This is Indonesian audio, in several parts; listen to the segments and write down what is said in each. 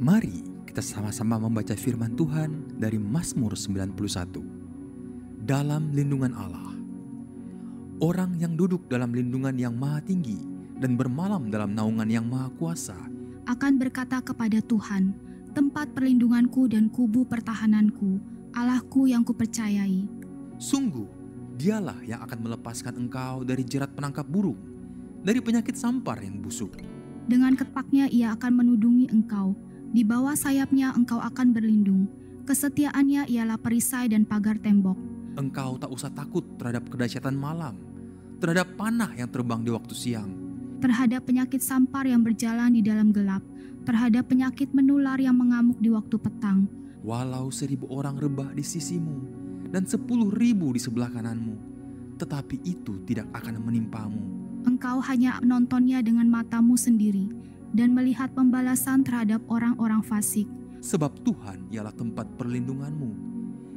Mari kita sama-sama membaca firman Tuhan dari Mazmur 91. Dalam lindungan Allah. Orang yang duduk dalam lindungan yang maha tinggi dan bermalam dalam naungan yang maha kuasa akan berkata kepada Tuhan, tempat perlindunganku dan kubu pertahananku, Allahku yang kupercayai. Sungguh, dialah yang akan melepaskan engkau dari jerat penangkap burung, dari penyakit sampar yang busuk. Dengan ketapnya ia akan menudungi engkau, di bawah sayapnya engkau akan berlindung. Kesetiaannya ialah perisai dan pagar tembok. Engkau tak usah takut terhadap kedahsyatan malam, terhadap panah yang terbang di waktu siang, terhadap penyakit sampar yang berjalan di dalam gelap, terhadap penyakit menular yang mengamuk di waktu petang. Walau 1.000 orang rebah di sisimu dan 10.000 di sebelah kananmu, tetapi itu tidak akan menimpamu. Engkau hanya menontonnya dengan matamu sendiri dan melihat pembalasan terhadap orang-orang fasik. Sebab Tuhan ialah tempat perlindunganmu,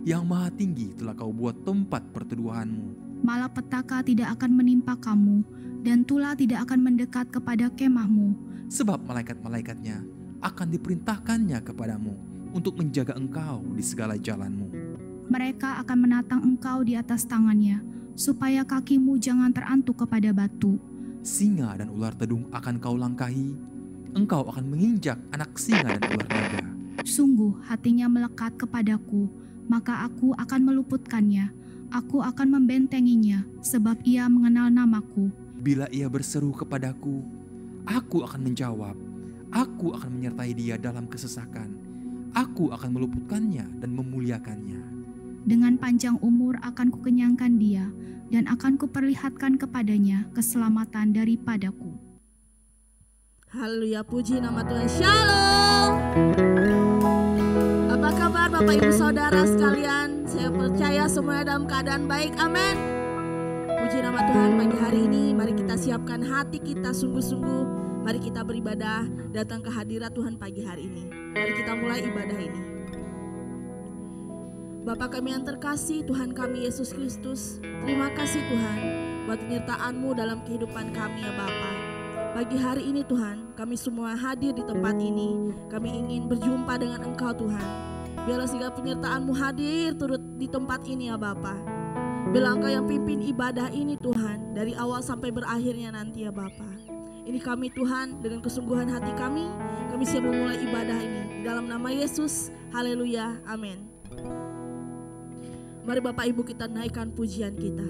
yang maha tinggi telah kau buat tempat perteduhanmu. Malapetaka tidak akan menimpa kamu, dan tulah tidak akan mendekat kepada kemahmu. Sebab malaikat-malaikatnya akan diperintahkannya kepadamu untuk menjaga engkau di segala jalanmu. Mereka akan menatang engkau di atas tangannya, supaya kakimu jangan terantuk kepada batu. Singa dan ular tedung akan kau langkahi, engkau akan menginjak anak singa dan ular naga. Sungguh hatinya melekat kepadaku, maka aku akan meluputkannya. Aku akan membentenginya, sebab ia mengenal namaku. Bila ia berseru kepadaku, aku akan menjawab. Aku akan menyertai dia dalam kesesakan. Aku akan meluputkannya dan memuliakannya. Dengan panjang umur akan kukenyangkan dia, dan akan kuperlihatkan kepadanya keselamatan daripadaku. Haleluya, puji nama Tuhan. Shalom. Apa kabar Bapak Ibu Saudara sekalian? Saya percaya semuanya dalam keadaan baik. Amin. Puji nama Tuhan, pagi hari ini mari kita siapkan hati kita sungguh-sungguh. Mari kita beribadah, datang ke hadirat Tuhan pagi hari ini. Mari kita mulai ibadah ini. Bapa kami yang terkasih, Tuhan kami Yesus Kristus, terima kasih Tuhan buat penyertaan-Mu dalam kehidupan kami ya Bapa. Pagi hari ini Tuhan, kami semua hadir di tempat ini. Kami ingin berjumpa dengan Engkau Tuhan. Biarlah segala penyertaan-Mu hadir turut di tempat ini ya Bapa. Biarlah Engkau yang pimpin ibadah ini Tuhan, dari awal sampai berakhirnya nanti ya Bapa. Ini kami Tuhan, dengan kesungguhan hati kami siap memulai ibadah ini. Dalam nama Yesus, haleluya, amin. Mari Bapak Ibu kita naikkan pujian kita.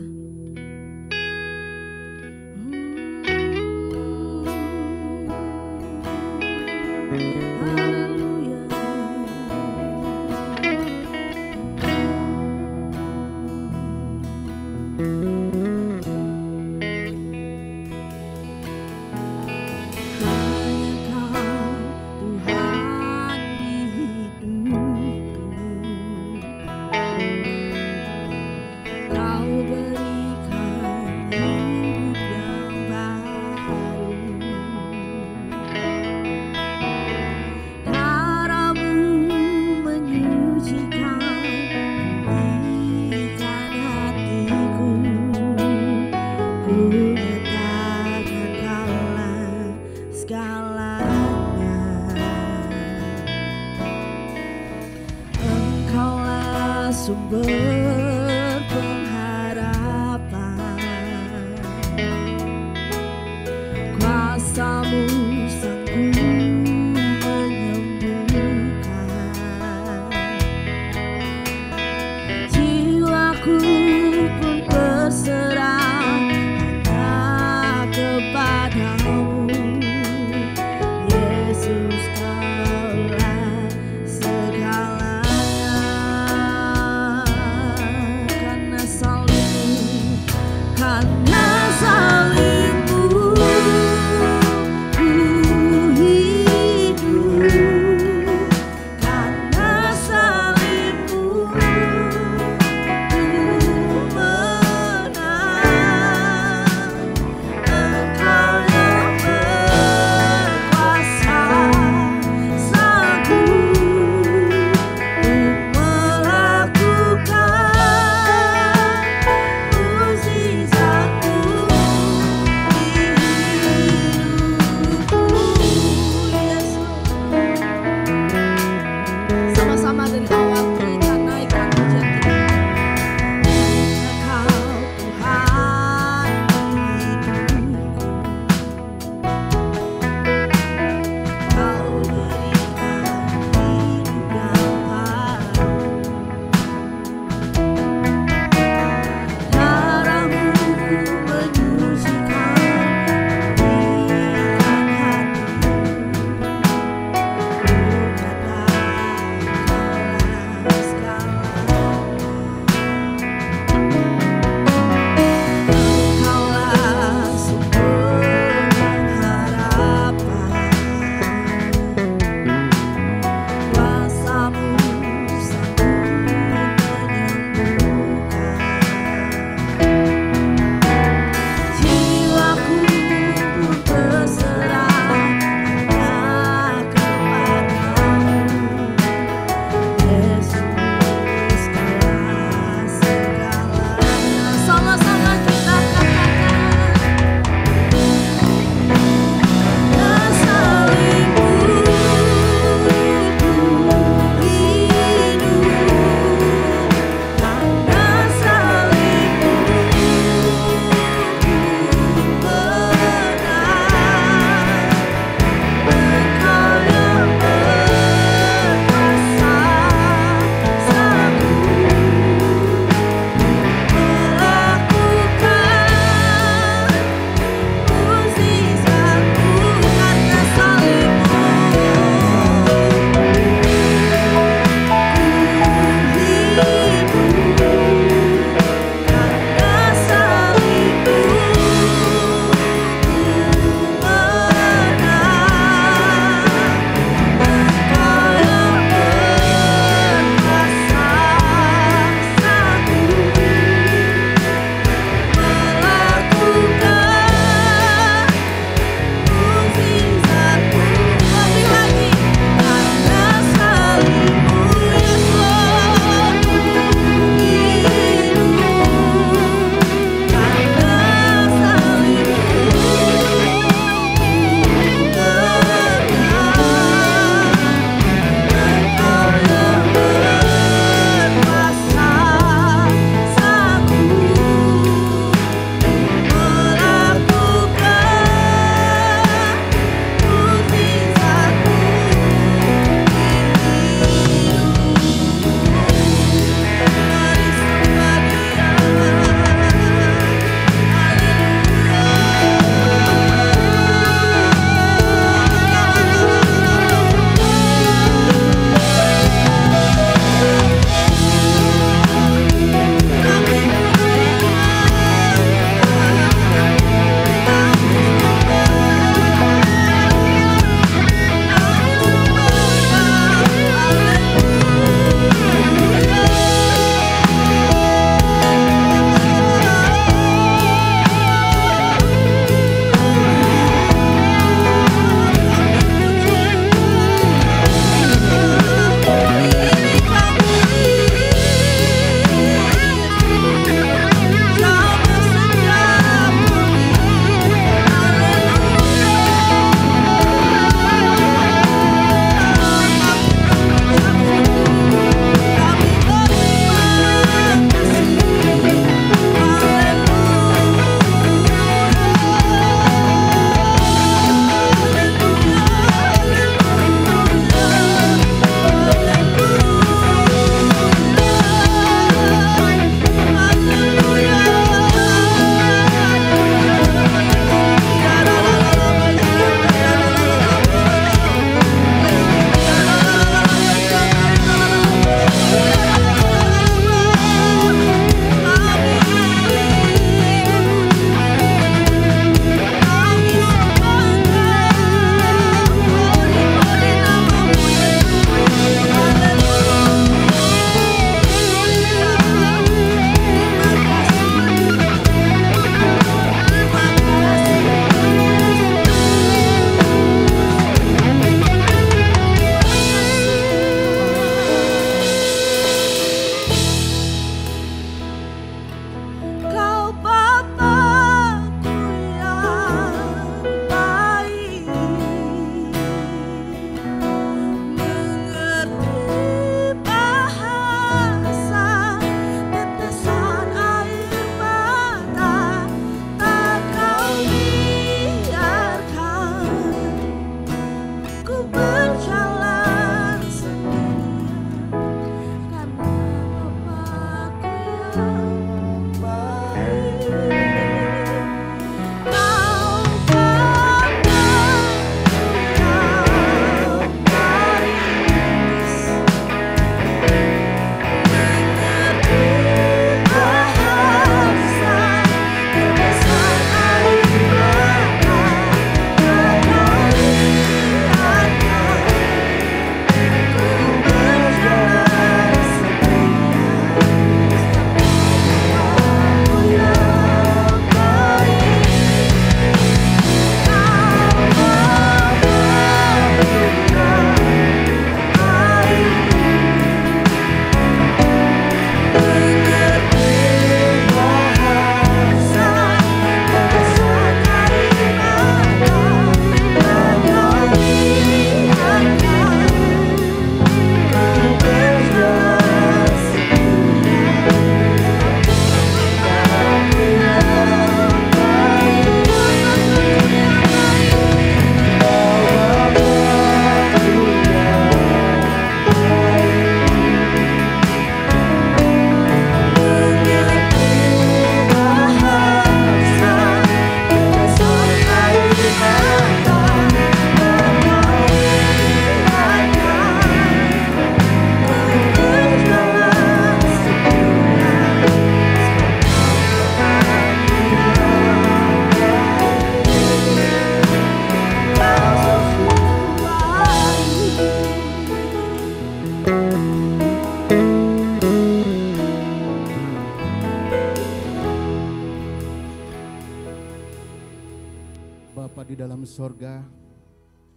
Bapa di dalam sorga,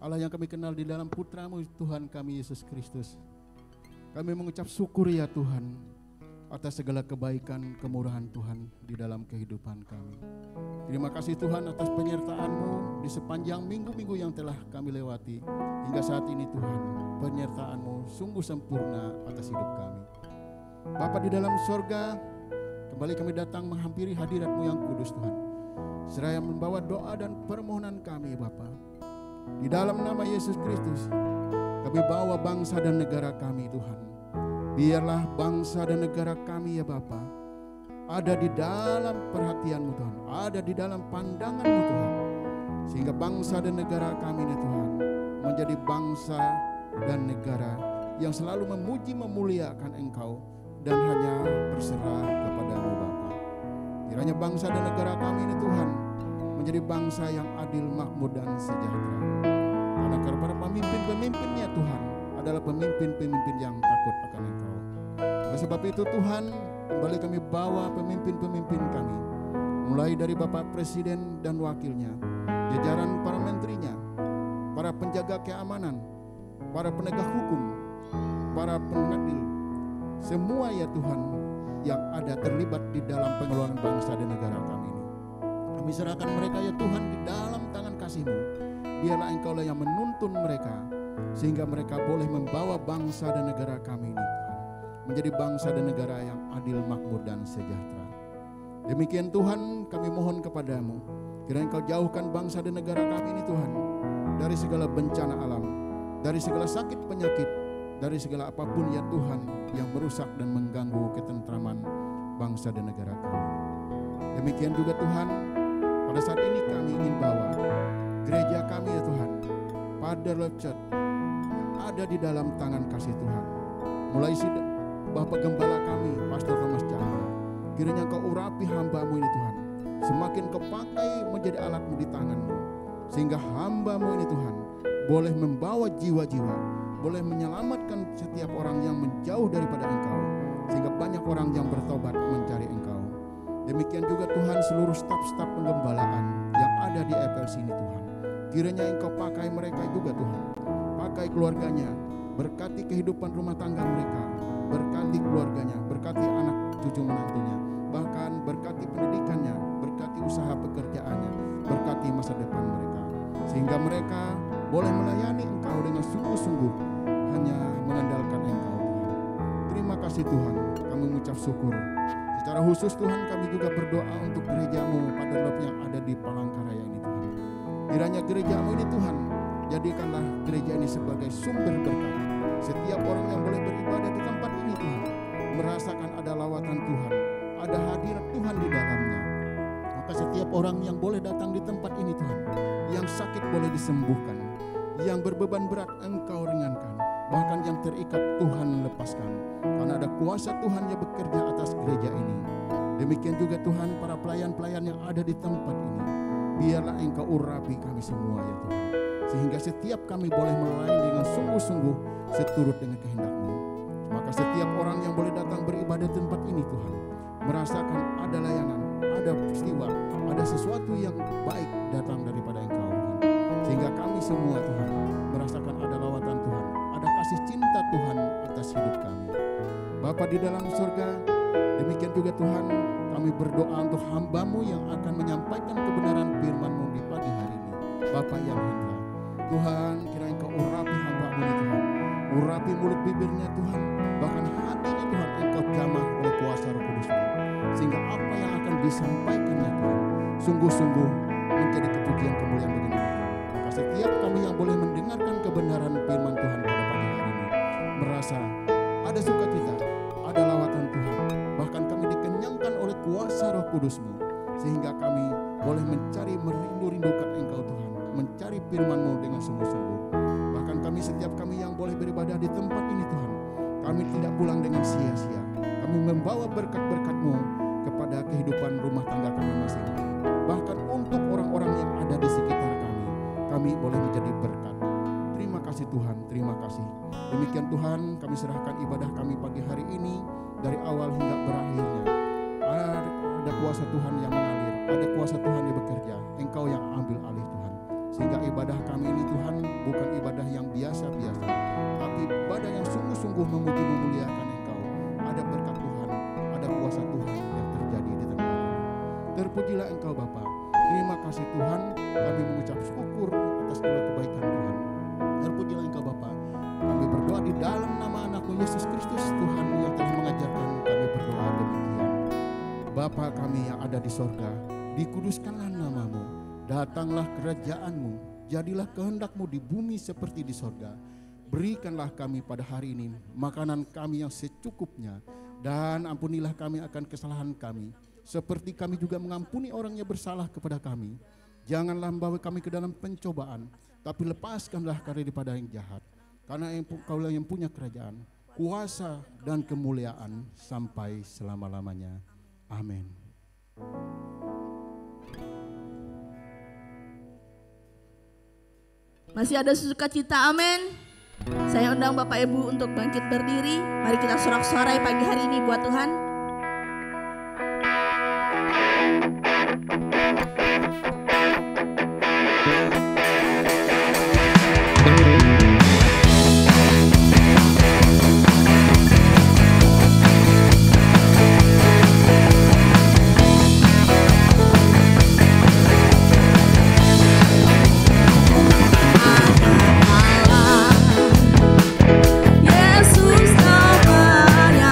Allah yang kami kenal di dalam Putra-Mu Tuhan kami Yesus Kristus, kami mengucap syukur ya Tuhan atas segala kebaikan kemurahan Tuhan di dalam kehidupan kami. Terima kasih Tuhan atas penyertaan-Mu di sepanjang minggu-minggu yang telah kami lewati hingga saat ini Tuhan. Penyertaan-Mu sungguh sempurna atas hidup kami. Bapa di dalam sorga, kembali kami datang menghampiri hadirat-Mu yang kudus Tuhan, seraya membawa doa dan permohonan kami Bapa. Di dalam nama Yesus Kristus, kami bawa bangsa dan negara kami Tuhan. Biarlah bangsa dan negara kami ya Bapa ada di dalam perhatian-Mu Tuhan, ada di dalam pandangan-Mu Tuhan, sehingga bangsa dan negara kami ini Tuhan menjadi bangsa dan negara yang selalu memuji memuliakan Engkau dan hanya berserah kepada-Mu Bapa. Kiranya bangsa dan negara kami ini Tuhan menjadi bangsa yang adil, makmur dan sejahtera, karena para pemimpin-pemimpinnya Tuhan adalah pemimpin-pemimpin yang takut akan Engkau. Oleh sebab itu Tuhan, kembali kami bawa pemimpin-pemimpin kami, mulai dari Bapak Presiden dan wakilnya, jajaran para menterinya, para penjaga keamanan, para penegak hukum, para pengadil, semua ya Tuhan yang ada terlibat di dalam pengelolaan bangsa dan negara kami ini. Kami serahkan mereka ya Tuhan di dalam tangan kasih-Mu. Biarlah Engkau lah yang menuntun mereka, sehingga mereka boleh membawa bangsa dan negara kami ini menjadi bangsa dan negara yang adil, makmur dan sejahtera. Demikian Tuhan, kami mohon kepada-Mu, kiranya Engkau jauhkan bangsa dan negara kami ini Tuhan dari segala bencana alam, dari segala sakit penyakit, dari segala apapun ya Tuhan yang merusak dan mengganggu ketentraman bangsa dan negara kami. Demikian juga Tuhan, pada saat ini kami ingin bawa gereja kami ya Tuhan, Father Love Church, yang ada di dalam tangan kasih Tuhan. Mulai Bapak Gembala kami, Pastor Thomas Chandra, kiranya Engkau urapi hamba-Mu ini Tuhan, semakin Kau pakai menjadi alat-Mu di tangan-Mu, sehingga hamba-Mu ini Tuhan boleh membawa jiwa-jiwa, boleh menyelamatkan setiap orang yang menjauh daripada Engkau, sehingga banyak orang yang bertobat mencari Engkau. Demikian juga Tuhan seluruh staf-staf penggembalaan yang ada di FLC ini Tuhan, kiranya Engkau pakai mereka juga Tuhan, pakai keluarganya, berkati kehidupan rumah tangga mereka, berkati keluarganya, berkati anak cucu menantunya, bahkan berkati pendidikannya, berkati usaha pekerjaannya, berkati masa depan mereka, sehingga mereka boleh melayani Engkau dengan sungguh-sungguh, hanya mengandalkan Engkau Tuhan. Terima kasih Tuhan, kami mengucap syukur. Secara khusus Tuhan, kami juga berdoa untuk gereja-Mu Father Love yang ada di Palangkaraya ini Tuhan. Kiranya gereja-Mu ini Tuhan, jadikanlah gereja ini sebagai sumber berkat. Setiap orang yang boleh beribadah di tempat ini Tuhan, merasakan ada lawatan Tuhan, ada hadirat Tuhan di dalamnya. Maka setiap orang yang boleh datang di tempat ini Tuhan, yang sakit boleh disembuhkan, yang berbeban berat Engkau ringankan, bahkan yang terikat Tuhan lepaskan, karena ada kuasa Tuhan yang bekerja atas gereja ini. Demikian juga Tuhan, para pelayan-pelayan yang ada di tempat ini, biarlah Engkau urapi kami semua ya Tuhan, sehingga setiap kami boleh melayani dengan sungguh-sungguh seturut dengan kehendak-Mu. Maka setiap orang yang boleh datang beribadah di tempat ini Tuhan, merasakan ada layanan, ada peristiwa, ada sesuatu yang baik datang daripada Engkau Tuhan, sehingga kami semua Tuhan merasakan ada lawatan Tuhan, ada kasih cinta Tuhan atas hidup kami. Bapa di dalam surga, demikian juga Tuhan, kami berdoa untuk hamba-Mu yang akan menyampaikan kebenaran firman-Mu di pagi hari ini, Bapa yang Hendra. Tuhan, kiranya Engkau urapi hamba-Mu ini Tuhan, urapi mulut bibirnya Tuhan, bahkan hatinya Tuhan Engkau jamah oleh kuasa Roh Kudus-Mu, sehingga apa yang akan disampaikannya Tuhan sungguh-sungguh menjadi kepujian kemuliaan bagi Nama Tuhan. Maka setiap kami yang boleh mendengarkan kebenaran firman Tuhan pada pagi hari ini, merasa ada sukacita, ada lawatan Tuhan, bahkan kami dikenyangkan oleh kuasa Roh Kudus-Mu, sehingga kami boleh mencari merindu-rindukan Engkau Tuhan, mencari firman-Mu dengan sungguh-sungguh. Bahkan setiap kami yang boleh beribadah di tempat ini Tuhan, kami tidak pulang dengan sia-sia. Kami membawa berkat-berkat-Mu kepada kehidupan rumah tangga kami masing-masing. Bahkan untuk orang-orang yang ada di sekitar kami boleh menjadi berkat. Terima kasih Tuhan, terima kasih. Demikian Tuhan, kami serahkan ibadah kami pagi hari ini dari awal hingga berakhirnya. Ada kuasa Tuhan yang mengalir, ada kuasa Tuhan yang bekerja, Engkau yang ambil alih Tuhan. Sehingga ibadah kami ini Tuhan bukan ibadah yang biasa-biasa, tapi ibadah yang sungguh-sungguh memuji memuliakan Engkau. Ada berkat Tuhan, ada kuasa Tuhan yang terjadi di tempat ini. Terpujilah Engkau Bapa. Terima kasih Tuhan, kami mengucap syukur atas segala kebaikan Tuhan. Terpujilah Engkau Bapa. Kami berdoa di dalam nama anakmu Yesus Kristus Tuhan yang telah mengajarkan kami berdoa demikian. Bapa kami yang ada di sorga, dikuduskanlah namamu, datanglah kerajaanmu, jadilah kehendakmu di bumi seperti di sorga. Berikanlah kami pada hari ini makanan kami yang secukupnya, dan ampunilah kami akan kesalahan kami, seperti kami juga mengampuni orang yang bersalah kepada kami. Janganlah membawa kami ke dalam pencobaan, tapi lepaskanlah kami daripada yang jahat. Karena Engkaulah yang punya kerajaan, kuasa dan kemuliaan sampai selama-lamanya. Amin. Masih ada sukacita, amin. Saya undang Bapak Ibu untuk bangkit berdiri. Mari kita sorak-sorai pagi hari ini buat Tuhan. Yesus namanya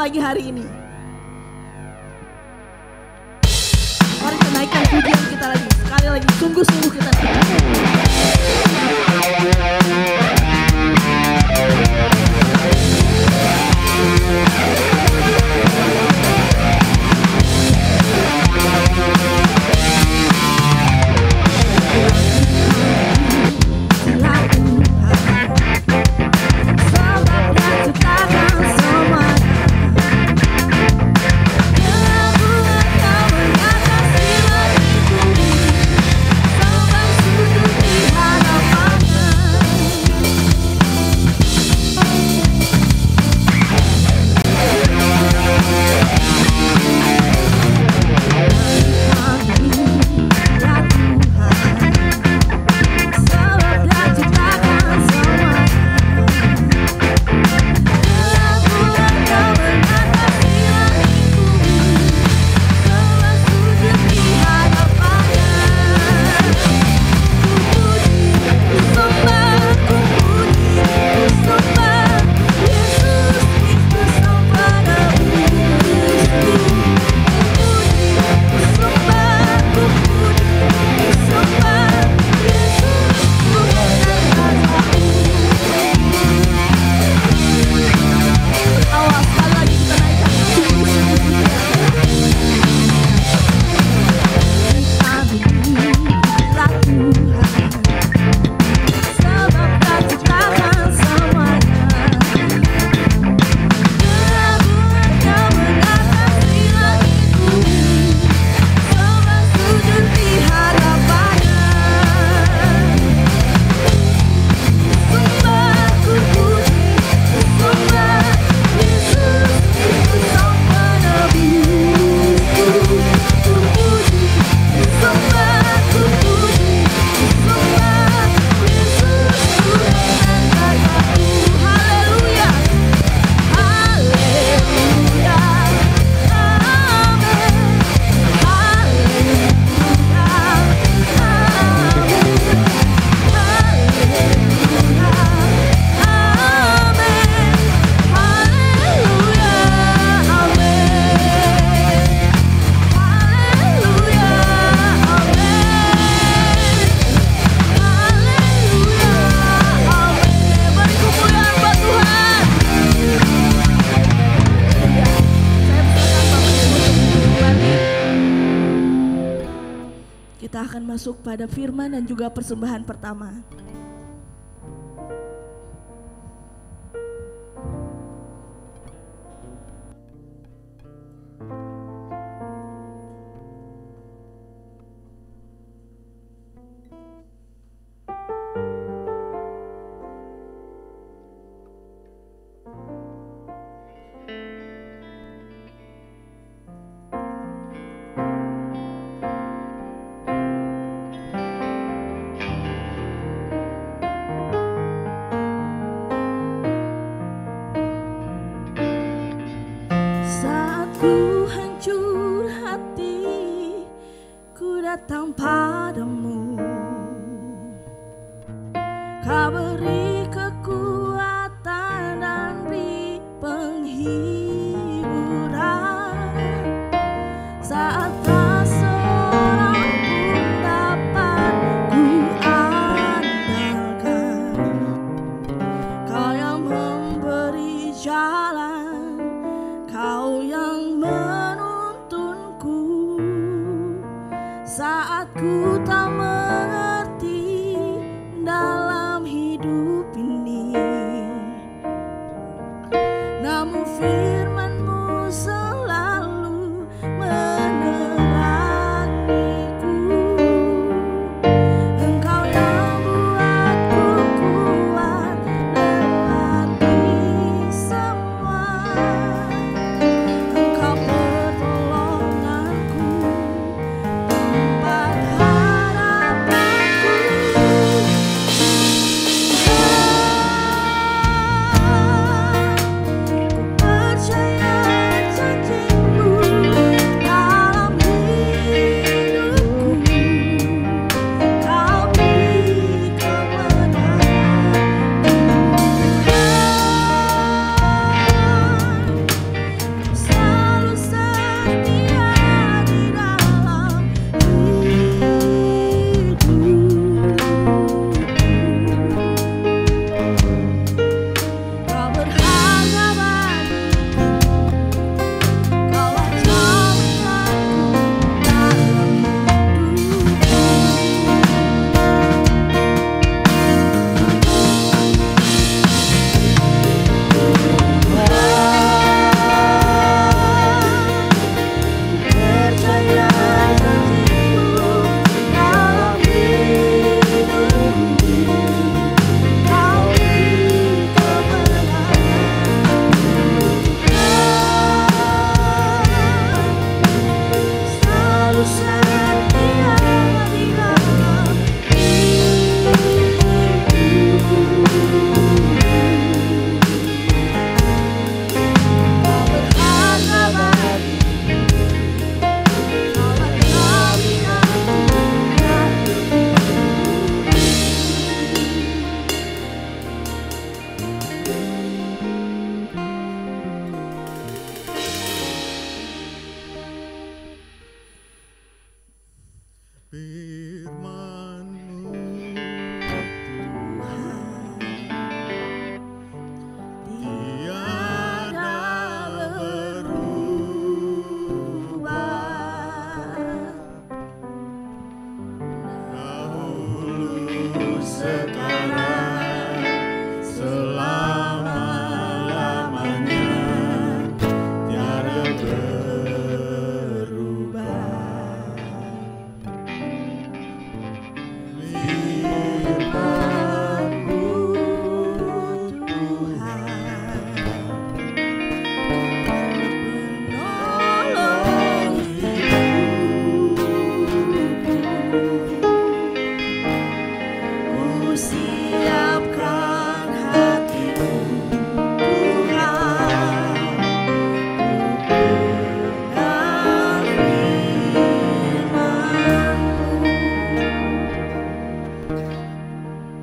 pagi hari ini. Mari kita naikkan pujian kita lagi. Sekali lagi, sungguh-sungguh kita naikkan. Masuk pada firman dan juga persembahan pertama. Ku hancur hati, ku datang padamu. Kau beri kekuatan dan beri penghiburan. Saat tak seorang pun dapat ku andalkan, Kau yang memberi jalan, Kau yang menuntunku saat ku tak mengerti dalam hidup. sekarang, selama-lamanya, tiada berubah. Firman-Mu Tuhan, penolong hidupku. Siapkan hatiku Tuhan,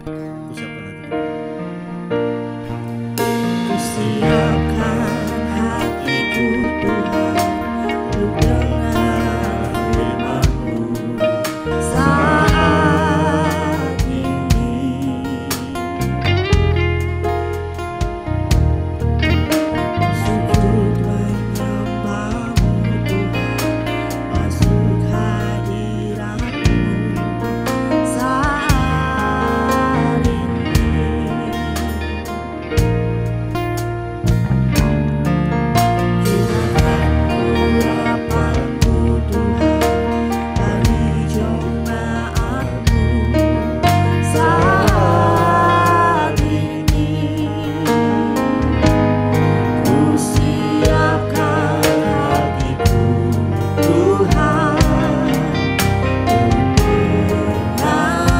ku dengar firman-Mu. Ku siapkan hatiku Tuhan, ku dengar firman-Mu saat ini. Sujud menyembah-Mu Tuhan, masuk hadirat-Mu saat ini. Curahkan urapan-Mu Tuhan dari jemaat-Mu saat ini. Ku siapkan hatiku Tuhan, ku dengar firman-Mu Tuhan.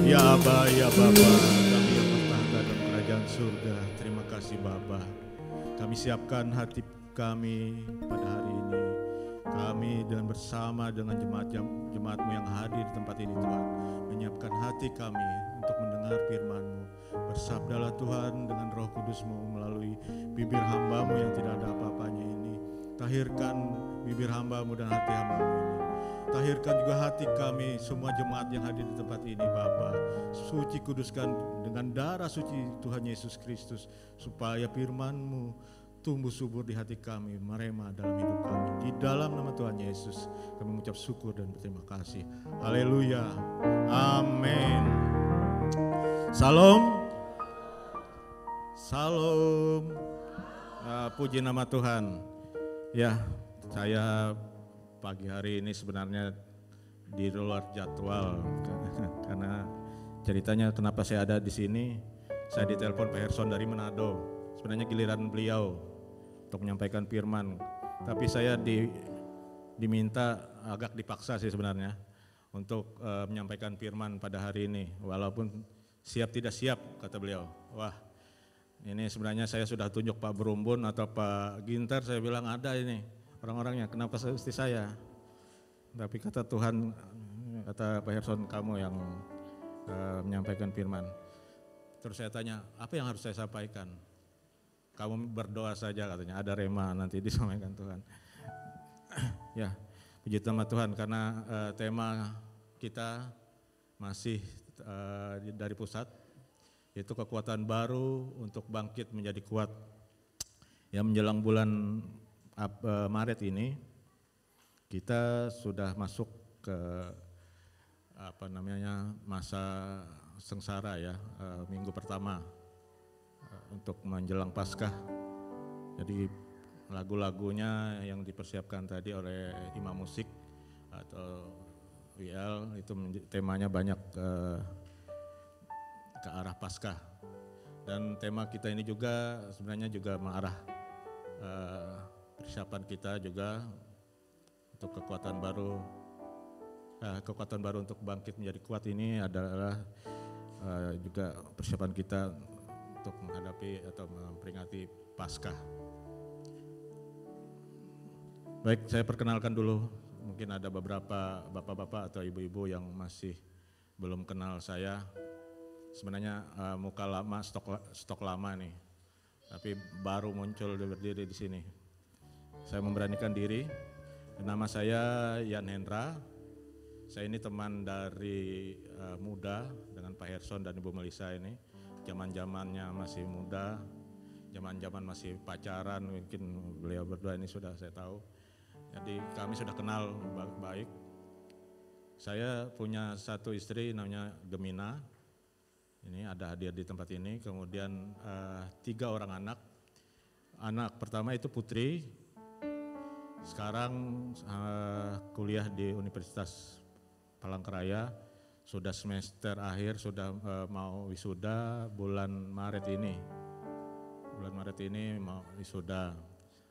Ya Aba, ya Bapa, kami yang bertahta dalam kerajaan surga, terima kasih Bapa. Kami siapkan hati kami pada hari ini. Kami dan bersama dengan jemaat-Mu yang hadir di tempat ini Tuhan, menyiapkan hati kami untuk mendengar firman-Mu. Bersabdalah Tuhan dengan Roh Kudus-Mu melalui bibir hamba-Mu yang tidak ada apa-apanya ini. Tahirkan bibir hamba-Mu dan hati hamba-Mu ini. Tahirkan juga hati kami, semua jemaat yang hadir di tempat ini Bapa. Suci kuduskan dengan darah suci Tuhan Yesus Kristus, supaya firman-Mu tumbuh subur di hati kami, merema dalam hidup kami. Di dalam nama Tuhan Yesus kami mengucap syukur dan berterima kasih. Haleluya. Amin. Salam. Salam. Puji nama Tuhan. Ya, saya pagi hari ini sebenarnya di luar jadwal karena ceritanya kenapa saya ada di sini. Saya ditelepon Pak Herson dari Manado. Sebenarnya giliran beliau untuk menyampaikan firman. Tapi saya diminta agak dipaksa sih sebenarnya untuk menyampaikan firman pada hari ini. Walaupun siap tidak siap, kata beliau. Wah, ini sebenarnya saya sudah tunjuk Pak Berumbun atau Pak Ginter, saya bilang ada ini orang-orangnya, kenapa mesti saya? Tapi kata Tuhan, kata Pak Herson, kamu yang menyampaikan firman. Terus saya tanya, apa yang harus saya sampaikan? Kamu berdoa saja katanya, ada rema nanti disampaikan Tuhan. Ya, puji nama Tuhan karena tema kita masih dari pusat, yaitu kekuatan baru untuk bangkit menjadi kuat. Ya, menjelang bulan Maret ini kita sudah masuk ke masa sengsara ya, minggu pertama untuk menjelang Paskah. Jadi lagu-lagunya yang dipersiapkan tadi oleh imam musik atau WL itu temanya banyak ke arah Paskah. Dan tema kita ini juga sebenarnya juga mengarah persiapan kita juga untuk kekuatan baru untuk bangkit menjadi kuat. Ini adalah juga persiapan kita untuk menghadapi atau memperingati Paskah. Baik, saya perkenalkan dulu, mungkin ada beberapa bapak-bapak atau ibu-ibu yang masih belum kenal saya. Sebenarnya muka lama, stok lama nih, tapi baru muncul berdiri di sini. Saya memberanikan diri, nama saya Yan Hendra. Saya ini teman dari muda dengan Pak Herson dan Ibu Melisa ini. Zaman-zamannya masih muda, zaman-zaman masih pacaran, mungkin beliau berdua ini sudah saya tahu. Jadi kami sudah kenal baik. Saya punya satu istri namanya Gemina, ini ada hadir di tempat ini. Kemudian 3 orang anak. Anak pertama itu Putri, sekarang kuliah di Universitas Palangkaraya, sudah semester akhir, sudah mau wisuda bulan Maret ini. Bulan Maret ini mau wisuda.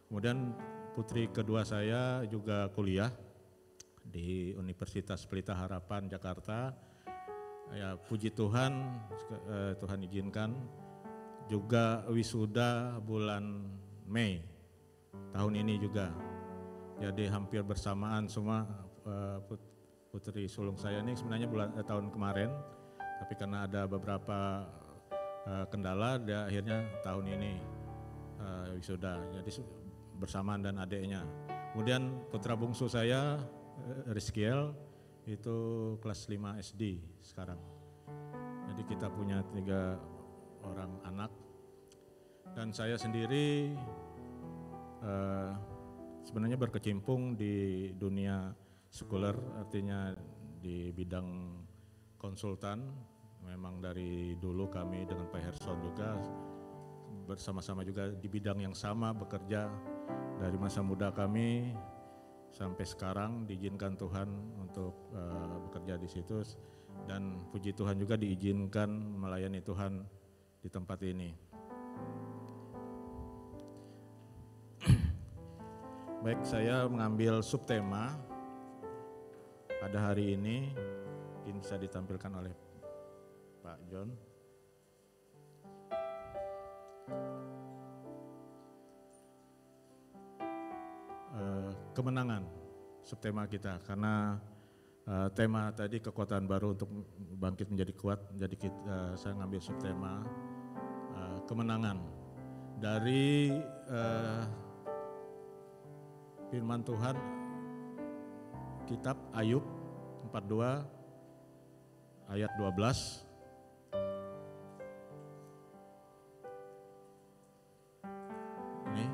Kemudian putri kedua saya juga kuliah di Universitas Pelita Harapan Jakarta. Ya, puji Tuhan, Tuhan izinkan juga wisuda bulan Mei tahun ini juga. Jadi hampir bersamaan semua. Putri sulung saya ini sebenarnya tahun kemarin, tapi karena ada beberapa kendala, dia akhirnya tahun ini wisuda. Jadi bersamaan dan adiknya. Kemudian putra bungsu saya Rizkiel itu kelas 5 SD sekarang. Jadi kita punya 3 orang anak. Dan saya sendiri sebenarnya berkecimpung di dunia sekuler, artinya di bidang konsultan. Memang dari dulu kami dengan Pak Herson juga bersama-sama juga di bidang yang sama bekerja dari masa muda kami sampai sekarang diizinkan Tuhan untuk bekerja di situ, dan puji Tuhan juga diizinkan melayani Tuhan di tempat ini. Baik, saya mengambil subtema pada hari ini, mungkin bisa ditampilkan oleh Pak John. Kemenangan, subtema kita, karena tema tadi kekuatan baru untuk bangkit menjadi kuat, jadi saya ngambil subtema kemenangan dari firman Tuhan, kitab Ayub 42 ayat 12. Ini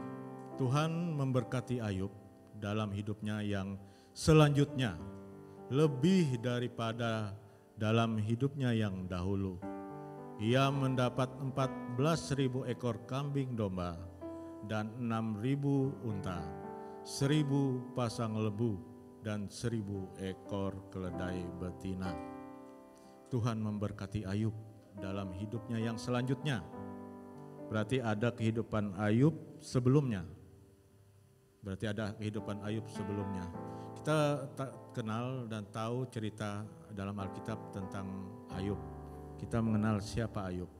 Tuhan memberkati Ayub dalam hidupnya yang selanjutnya lebih daripada dalam hidupnya yang dahulu. Ia mendapat 14.000 ekor kambing domba dan 6.000 unta, 1.000 pasang lembu dan 1.000 ekor keledai betina. Tuhan memberkati Ayub dalam hidupnya yang selanjutnya. Berarti ada kehidupan Ayub sebelumnya, Berarti ada kehidupan Ayub sebelumnya. Kita kenal dan tahu cerita dalam Alkitab tentang Ayub. Kita mengenal siapa Ayub.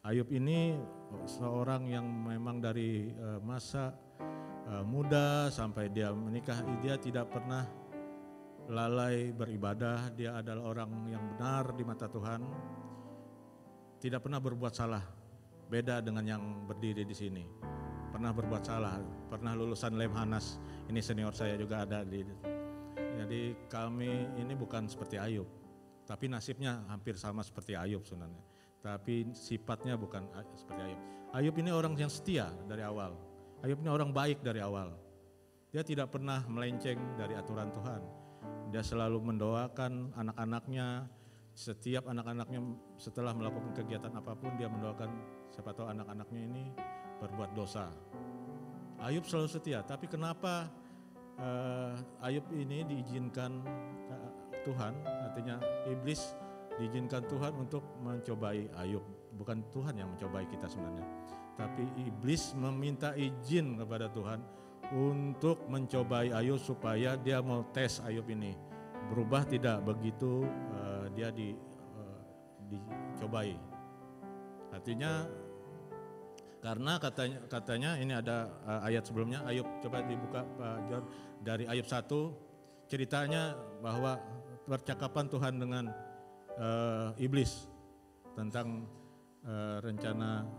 Ayub ini seorang yang memang dari masa muda sampai dia menikah, dia tidak pernah lalai beribadah. Dia adalah orang yang benar di mata Tuhan, tidak pernah berbuat salah. Beda dengan yang berdiri di sini, pernah berbuat salah, pernah lulusan Lemhanas. Ini senior saya juga ada di. Jadi kami ini bukan seperti Ayub, tapi nasibnya hampir sama seperti Ayub sebenarnya. Tapi sifatnya bukan seperti Ayub. Ayub ini orang yang setia dari awal. Ayub ini orang baik dari awal. Dia tidak pernah melenceng dari aturan Tuhan. Dia selalu mendoakan anak-anaknya. Setiap anak-anaknya setelah melakukan kegiatan apapun, dia mendoakan siapa tahu anak-anaknya ini berbuat dosa. Ayub selalu setia, tapi kenapa Ayub ini diizinkan Tuhan, artinya iblis diizinkan Tuhan untuk mencobai Ayub. Bukan Tuhan yang mencobai kita sebenarnya, tapi iblis meminta izin kepada Tuhan untuk mencobai Ayub supaya dia mau tes Ayub ini. Berubah tidak begitu dia dicobai. Artinya karena katanya ini ada ayat sebelumnya, Ayub coba dibuka Pak John, dari Ayub 1, ceritanya bahwa percakapan Tuhan dengan iblis tentang rencana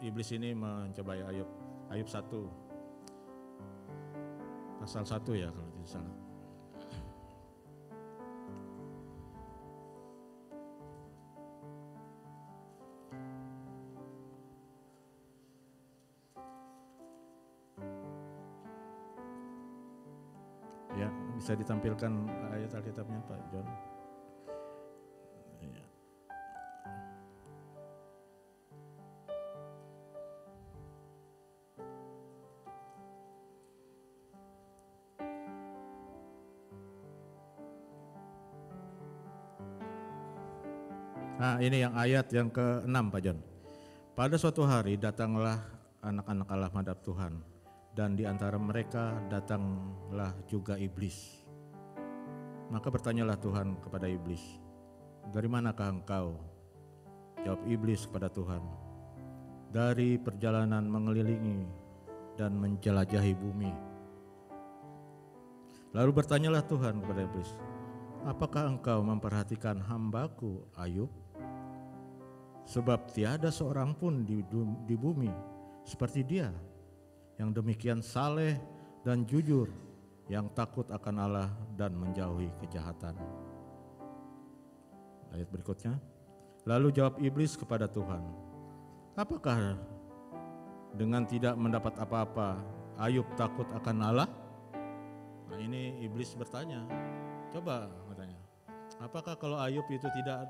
iblis ini mencobai Ayub. Ayub 1 pasal 1 ya kalau tidak salah. Ya, bisa ditampilkan ayat Alkitabnya Pak John. Ya. Nah, ini yang ayat yang ke-6 Pak John. Pada suatu hari datanglah anak-anak Allah menghadap Tuhan, dan di antara mereka datanglah juga iblis. Maka bertanyalah Tuhan kepada iblis, "Dari manakah engkau?" Jawab iblis kepada Tuhan, "Dari perjalanan mengelilingi dan menjelajahi bumi." Lalu bertanyalah Tuhan kepada iblis, "Apakah engkau memperhatikan hambaku Ayub? Sebab tiada seorang pun di bumi seperti dia, yang demikian saleh dan jujur, yang takut akan Allah dan menjauhi kejahatan." Ayat berikutnya, lalu jawab iblis kepada Tuhan, "Apakah dengan tidak mendapat apa-apa Ayub takut akan Allah?" Nah, ini iblis bertanya, coba katanya, apakah kalau Ayub itu tidak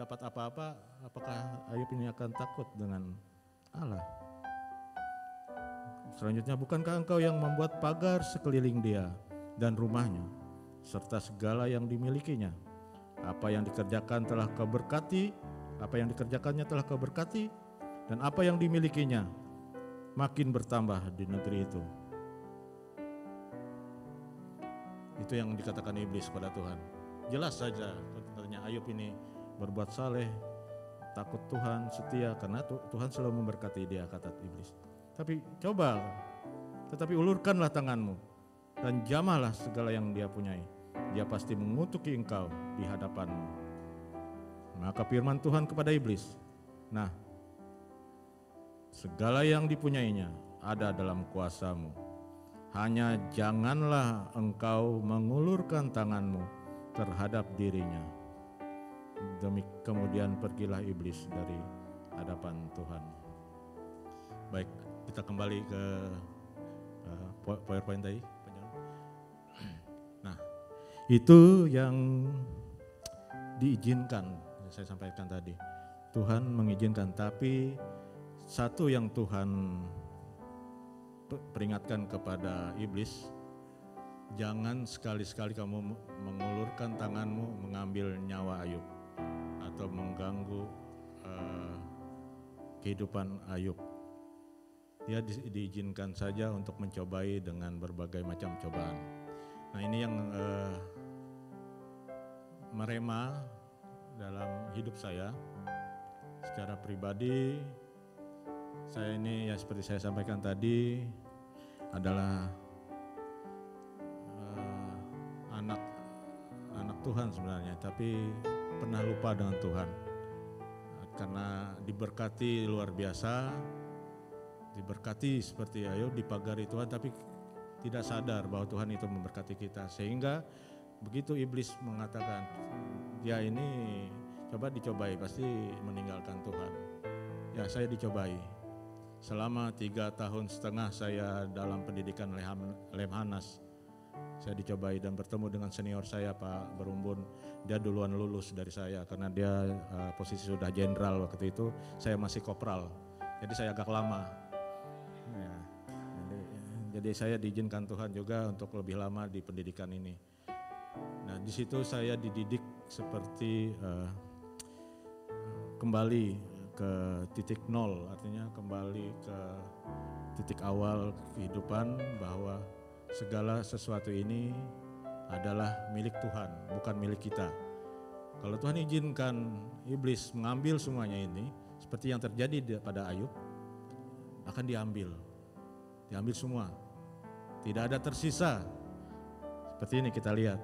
dapat apa-apa, apakah Ayub ini akan takut dengan Allah? Selanjutnya, bukankah engkau yang membuat pagar sekeliling dia dan rumahnya, serta segala yang dimilikinya? Apa yang dikerjakannya telah kau berkati, dan apa yang dimilikinya makin bertambah di negeri itu. Itu yang dikatakan iblis pada Tuhan. Jelas saja katanya Ayub ini berbuat saleh, takut Tuhan, setia, karena Tuhan selalu memberkati dia, kata iblis. Tetapi ulurkanlah tanganmu dan jamahlah segala yang dia punyai. Dia pasti mengutuki engkau di hadapanmu. Maka firman Tuhan kepada iblis, "Nah, segala yang dipunyainya ada dalam kuasamu. Hanya janganlah engkau mengulurkan tanganmu terhadap dirinya." Kemudian pergilah iblis dari hadapan Tuhan. Baik, kita kembali ke PowerPoint tadi. Nah, itu yang diizinkan, saya sampaikan tadi. Tuhan mengizinkan, tapi satu yang Tuhan peringatkan kepada iblis, jangan sekali-sekali kamu mengulurkan tanganmu mengambil nyawa Ayub atau mengganggu kehidupan Ayub. dia diizinkan saja untuk mencobai dengan berbagai macam cobaan. Nah ini yang merema dalam hidup saya. Secara pribadi, saya ini ya seperti saya sampaikan tadi adalah anak Tuhan sebenarnya, tapi pernah lupa dengan Tuhan. Karena diberkati luar biasa, diberkati seperti Ayub, dipagari Tuhan, tapi tidak sadar bahwa Tuhan itu memberkati kita. Sehingga begitu iblis mengatakan, dia ini coba dicobai, pasti meninggalkan Tuhan. Ya saya dicobai. Selama 3,5 tahun saya dalam pendidikan Lemhanas, saya dicobai dan bertemu dengan senior saya Pak Berumbun. Dia duluan lulus dari saya karena dia posisi sudah jenderal waktu itu, saya masih kopral. Jadi saya agak lama. Ya, jadi saya diizinkan Tuhan juga untuk lebih lama di pendidikan ini. Nah di situ saya dididik seperti kembali ke titik nol, artinya kembali ke titik awal kehidupan bahwa segala sesuatu ini adalah milik Tuhan, bukan milik kita. Kalau Tuhan izinkan iblis mengambil semuanya ini, seperti yang terjadi pada Ayub, akan diambil semua. Tidak ada tersisa. Seperti ini kita lihat.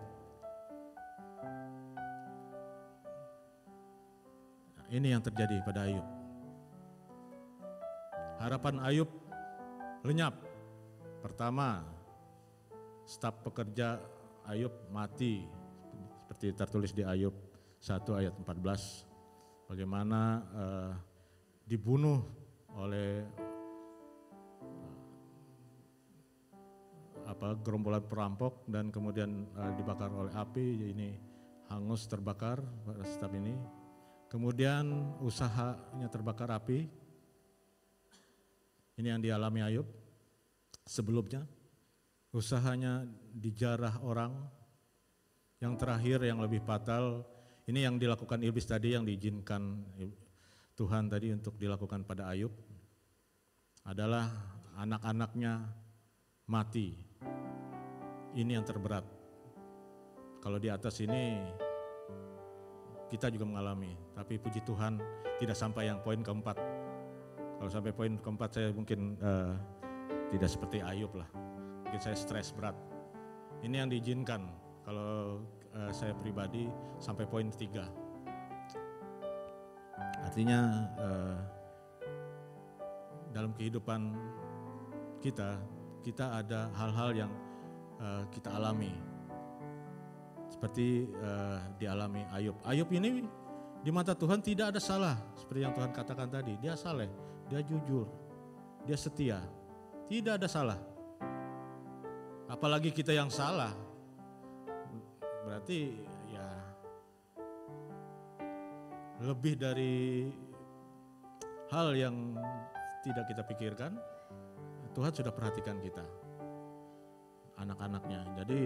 Nah, ini yang terjadi pada Ayub. Harapan Ayub lenyap. Pertama, staf pekerja Ayub mati, seperti tertulis di Ayub 1 ayat 14. Bagaimana dibunuh oleh gerombolan perampok dan kemudian dibakar oleh api, ini hangus terbakar staf ini. Kemudian usahanya terbakar api. Ini yang dialami Ayub. Sebelumnya usahanya dijarah orang. Yang terakhir yang lebih fatal, ini yang dilakukan iblis tadi, yang diizinkan Tuhan tadi untuk dilakukan pada Ayub, adalah anak-anaknya mati. Ini yang terberat. Kalau di atas ini kita juga mengalami, tapi puji Tuhan tidak sampai yang poin keempat. Kalau sampai poin keempat saya mungkin tidak seperti Ayub lah. Mungkin saya stres berat. Ini yang diizinkan. Kalau saya pribadi sampai poin 3. Artinya dalam kehidupan kita ada hal-hal yang kita alami. Seperti dialami Ayub. Ayub ini di mata Tuhan tidak ada salah. Seperti yang Tuhan katakan tadi. Dia saleh, dia jujur, dia setia. Tidak ada salah. Apalagi kita yang salah. Berarti ya lebih dari hal yang tidak kita pikirkan, Tuhan sudah perhatikan kita, anak-anaknya. Jadi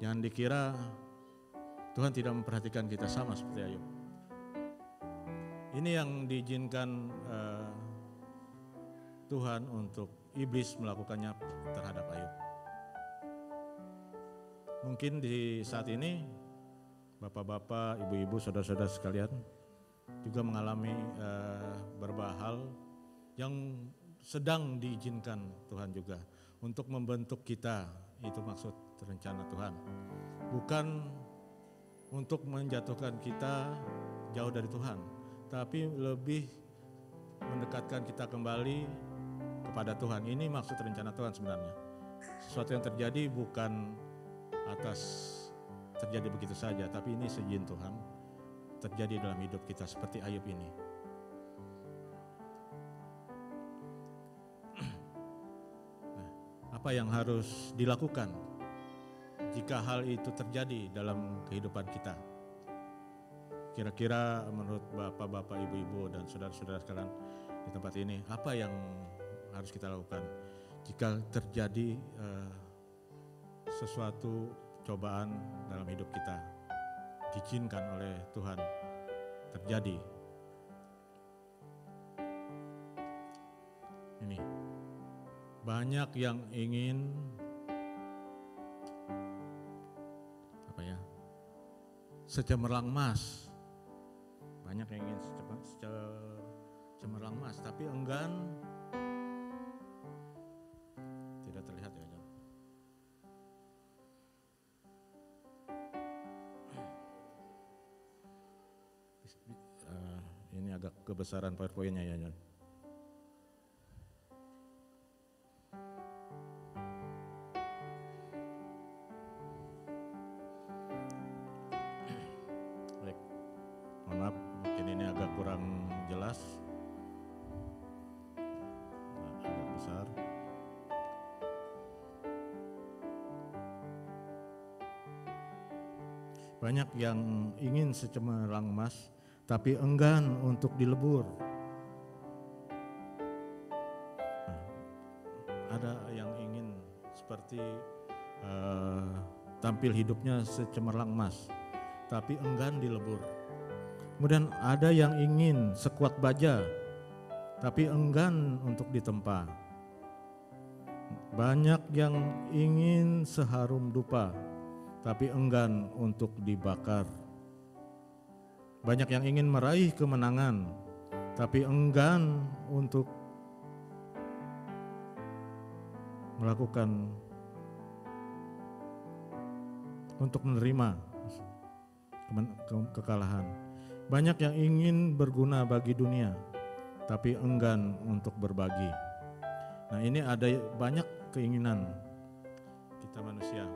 jangan dikira Tuhan tidak memperhatikan kita sama seperti Ayub. Ini yang diizinkan Tuhan untuk iblis melakukannya terhadap Ayub. Mungkin di saat ini bapak-bapak, ibu-ibu, saudara-saudara sekalian juga mengalami berbagai hal yang sedang diizinkan Tuhan juga untuk membentuk kita. Itu maksud rencana Tuhan. Bukan untuk menjatuhkan kita jauh dari Tuhan, tapi lebih mendekatkan kita kembali kepada Tuhan. Ini maksud rencana Tuhan sebenarnya. Sesuatu yang terjadi bukan atas terjadi begitu saja, tapi ini seizin Tuhan terjadi dalam hidup kita seperti Ayub ini. Nah, apa yang harus dilakukan jika hal itu terjadi dalam kehidupan kita? Kira-kira menurut bapak-bapak, ibu-ibu, dan saudara-saudara sekalian di tempat ini, apa yang harus kita lakukan jika terjadi sesuatu cobaan dalam hidup kita diizinkan oleh Tuhan terjadi? Ini Banyak yang ingin secemerlang emas. Banyak yang ingin secemerlang emas, tapi enggan. Tidak terlihat ya, John. Ini agak kebesaran PowerPoint-nya ya, John. Maaf, mungkin ini agak kurang jelas. Agak besar. Banyak yang ingin secemerlang emas, tapi enggan untuk dilebur. Ada yang ingin seperti tampil hidupnya secemerlang emas, tapi enggan dilebur. Kemudian ada yang ingin sekuat baja, tapi enggan untuk ditempa. Banyak yang ingin seharum dupa, tapi enggan untuk dibakar. Banyak yang ingin meraih kemenangan, tapi enggan untuk melakukan, untuk menerima kekalahan. Banyak yang ingin berguna bagi dunia, tapi enggan untuk berbagi. Nah, ini ada banyak keinginan kita manusia.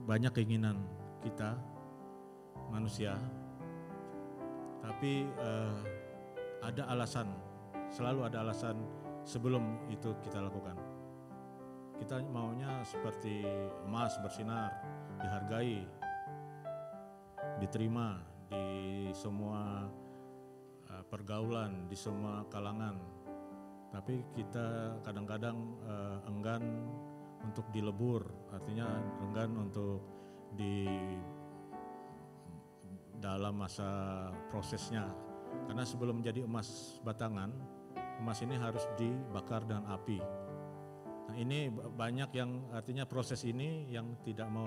Banyak keinginan kita manusia, tapi ada alasan, selalu ada alasan sebelum itu kita lakukan. Kita maunya seperti emas bersinar, dihargai, diterima di semua pergaulan, di semua kalangan. Tapi kita kadang-kadang enggan untuk dilebur, artinya enggan untuk di dalam masa prosesnya. Karena sebelum menjadi emas batangan, emas ini harus dibakar dengan api. Nah, ini banyak yang artinya proses ini yang tidak mau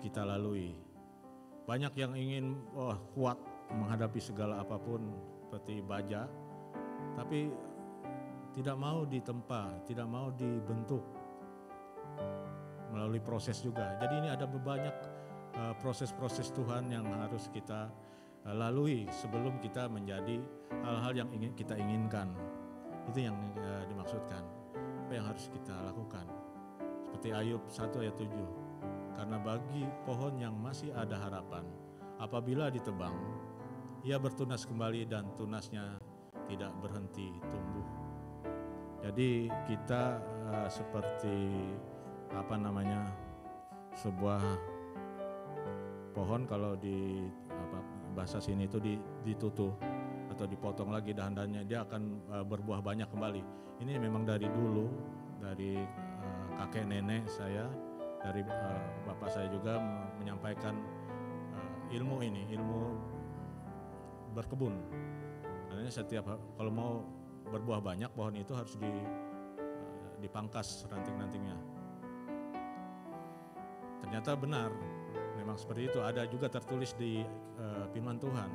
kita lalui. Banyak yang ingin kuat menghadapi segala apapun seperti baja, tapi tidak mau ditempa, tidak mau dibentuk melalui proses juga. Jadi ini ada banyak proses-proses Tuhan yang harus kita lalui sebelum kita menjadi hal-hal yang kita inginkan. Itu yang dimaksudkan, apa yang harus kita lakukan. Seperti Ayub 1 ayat 7. Karena bagi pohon yang masih ada harapan, apabila ditebang, ia bertunas kembali dan tunasnya tidak berhenti tumbuh. Jadi kita seperti sebuah pohon kalau di bahasa sini itu ditutup atau dipotong lagi dahan-dahannya, dia akan berbuah banyak kembali. Ini memang dari dulu, dari kakek nenek saya, dari bapak saya juga menyampaikan ilmu ini, ilmu berkebun. Karena setiap kalau mau berbuah banyak, pohon itu harus dipangkas ranting-rantingnya. Ternyata benar, memang seperti itu. Ada juga tertulis di firman Tuhan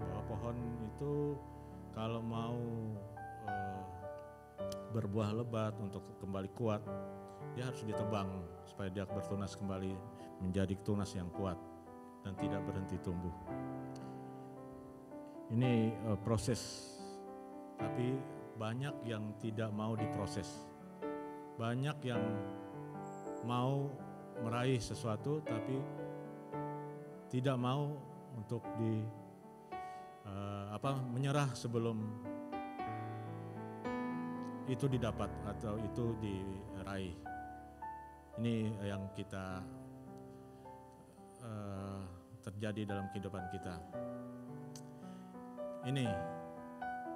bahwa pohon itu kalau mau berbuah lebat untuk kembali kuat, dia harus ditebang supaya dia bertunas kembali menjadi tunas yang kuat dan tidak berhenti tumbuh. Ini proses, tapi banyak yang tidak mau diproses. Banyak yang mau meraih sesuatu tapi tidak mau untuk menyerah sebelum itu didapat atau itu diraih. Ini yang kita terjadi dalam kehidupan kita. Ini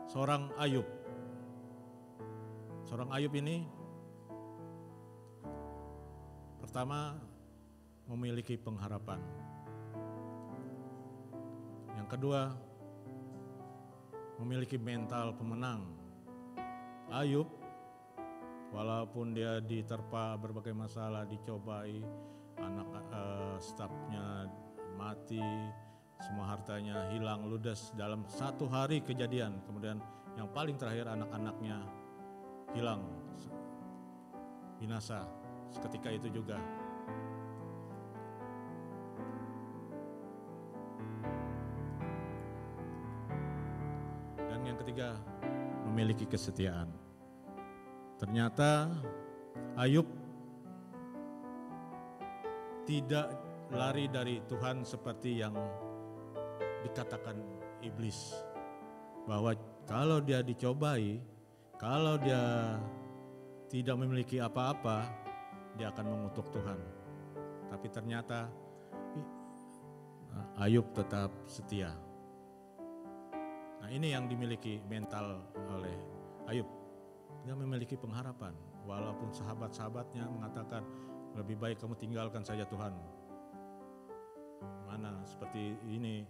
seorang Ayub. Seorang Ayub ini pertama memiliki pengharapan. Yang kedua memiliki mental pemenang. Ayub, walaupun dia diterpa berbagai masalah, dicobai, stafnya mati, semua hartanya hilang ludes dalam 1 hari kejadian. Kemudian yang paling terakhir anak-anaknya hilang, binasa seketika itu juga. Dan yang ketiga, memiliki kesetiaan. Ternyata Ayub tidak lari dari Tuhan seperti yang dikatakan iblis, bahwa kalau dia dicobai, kalau dia tidak memiliki apa-apa, dia akan mengutuk Tuhan. Tapi ternyata Ayub tetap setia. Nah, ini yang dimiliki mental oleh Ayub. Dia memiliki pengharapan, walaupun sahabat-sahabatnya mengatakan lebih baik kamu tinggalkan saja Tuhan. Mana seperti ini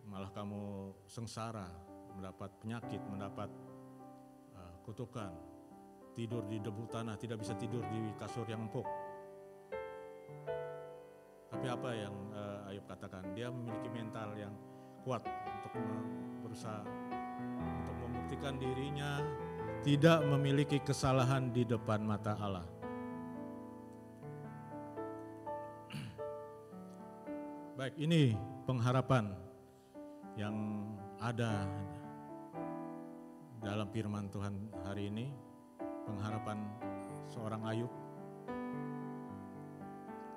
malah kamu sengsara, mendapat penyakit, mendapat kutukan, tidur di debu tanah, tidak bisa tidur di kasur yang empuk. Tapi apa yang Ayub katakan? Dia memiliki mental yang kuat untuk berusaha untuk membuktikan dirinya tidak memiliki kesalahan di depan mata Allah. Baik, ini pengharapan yang ada dalam firman Tuhan hari ini, pengharapan seorang Ayub.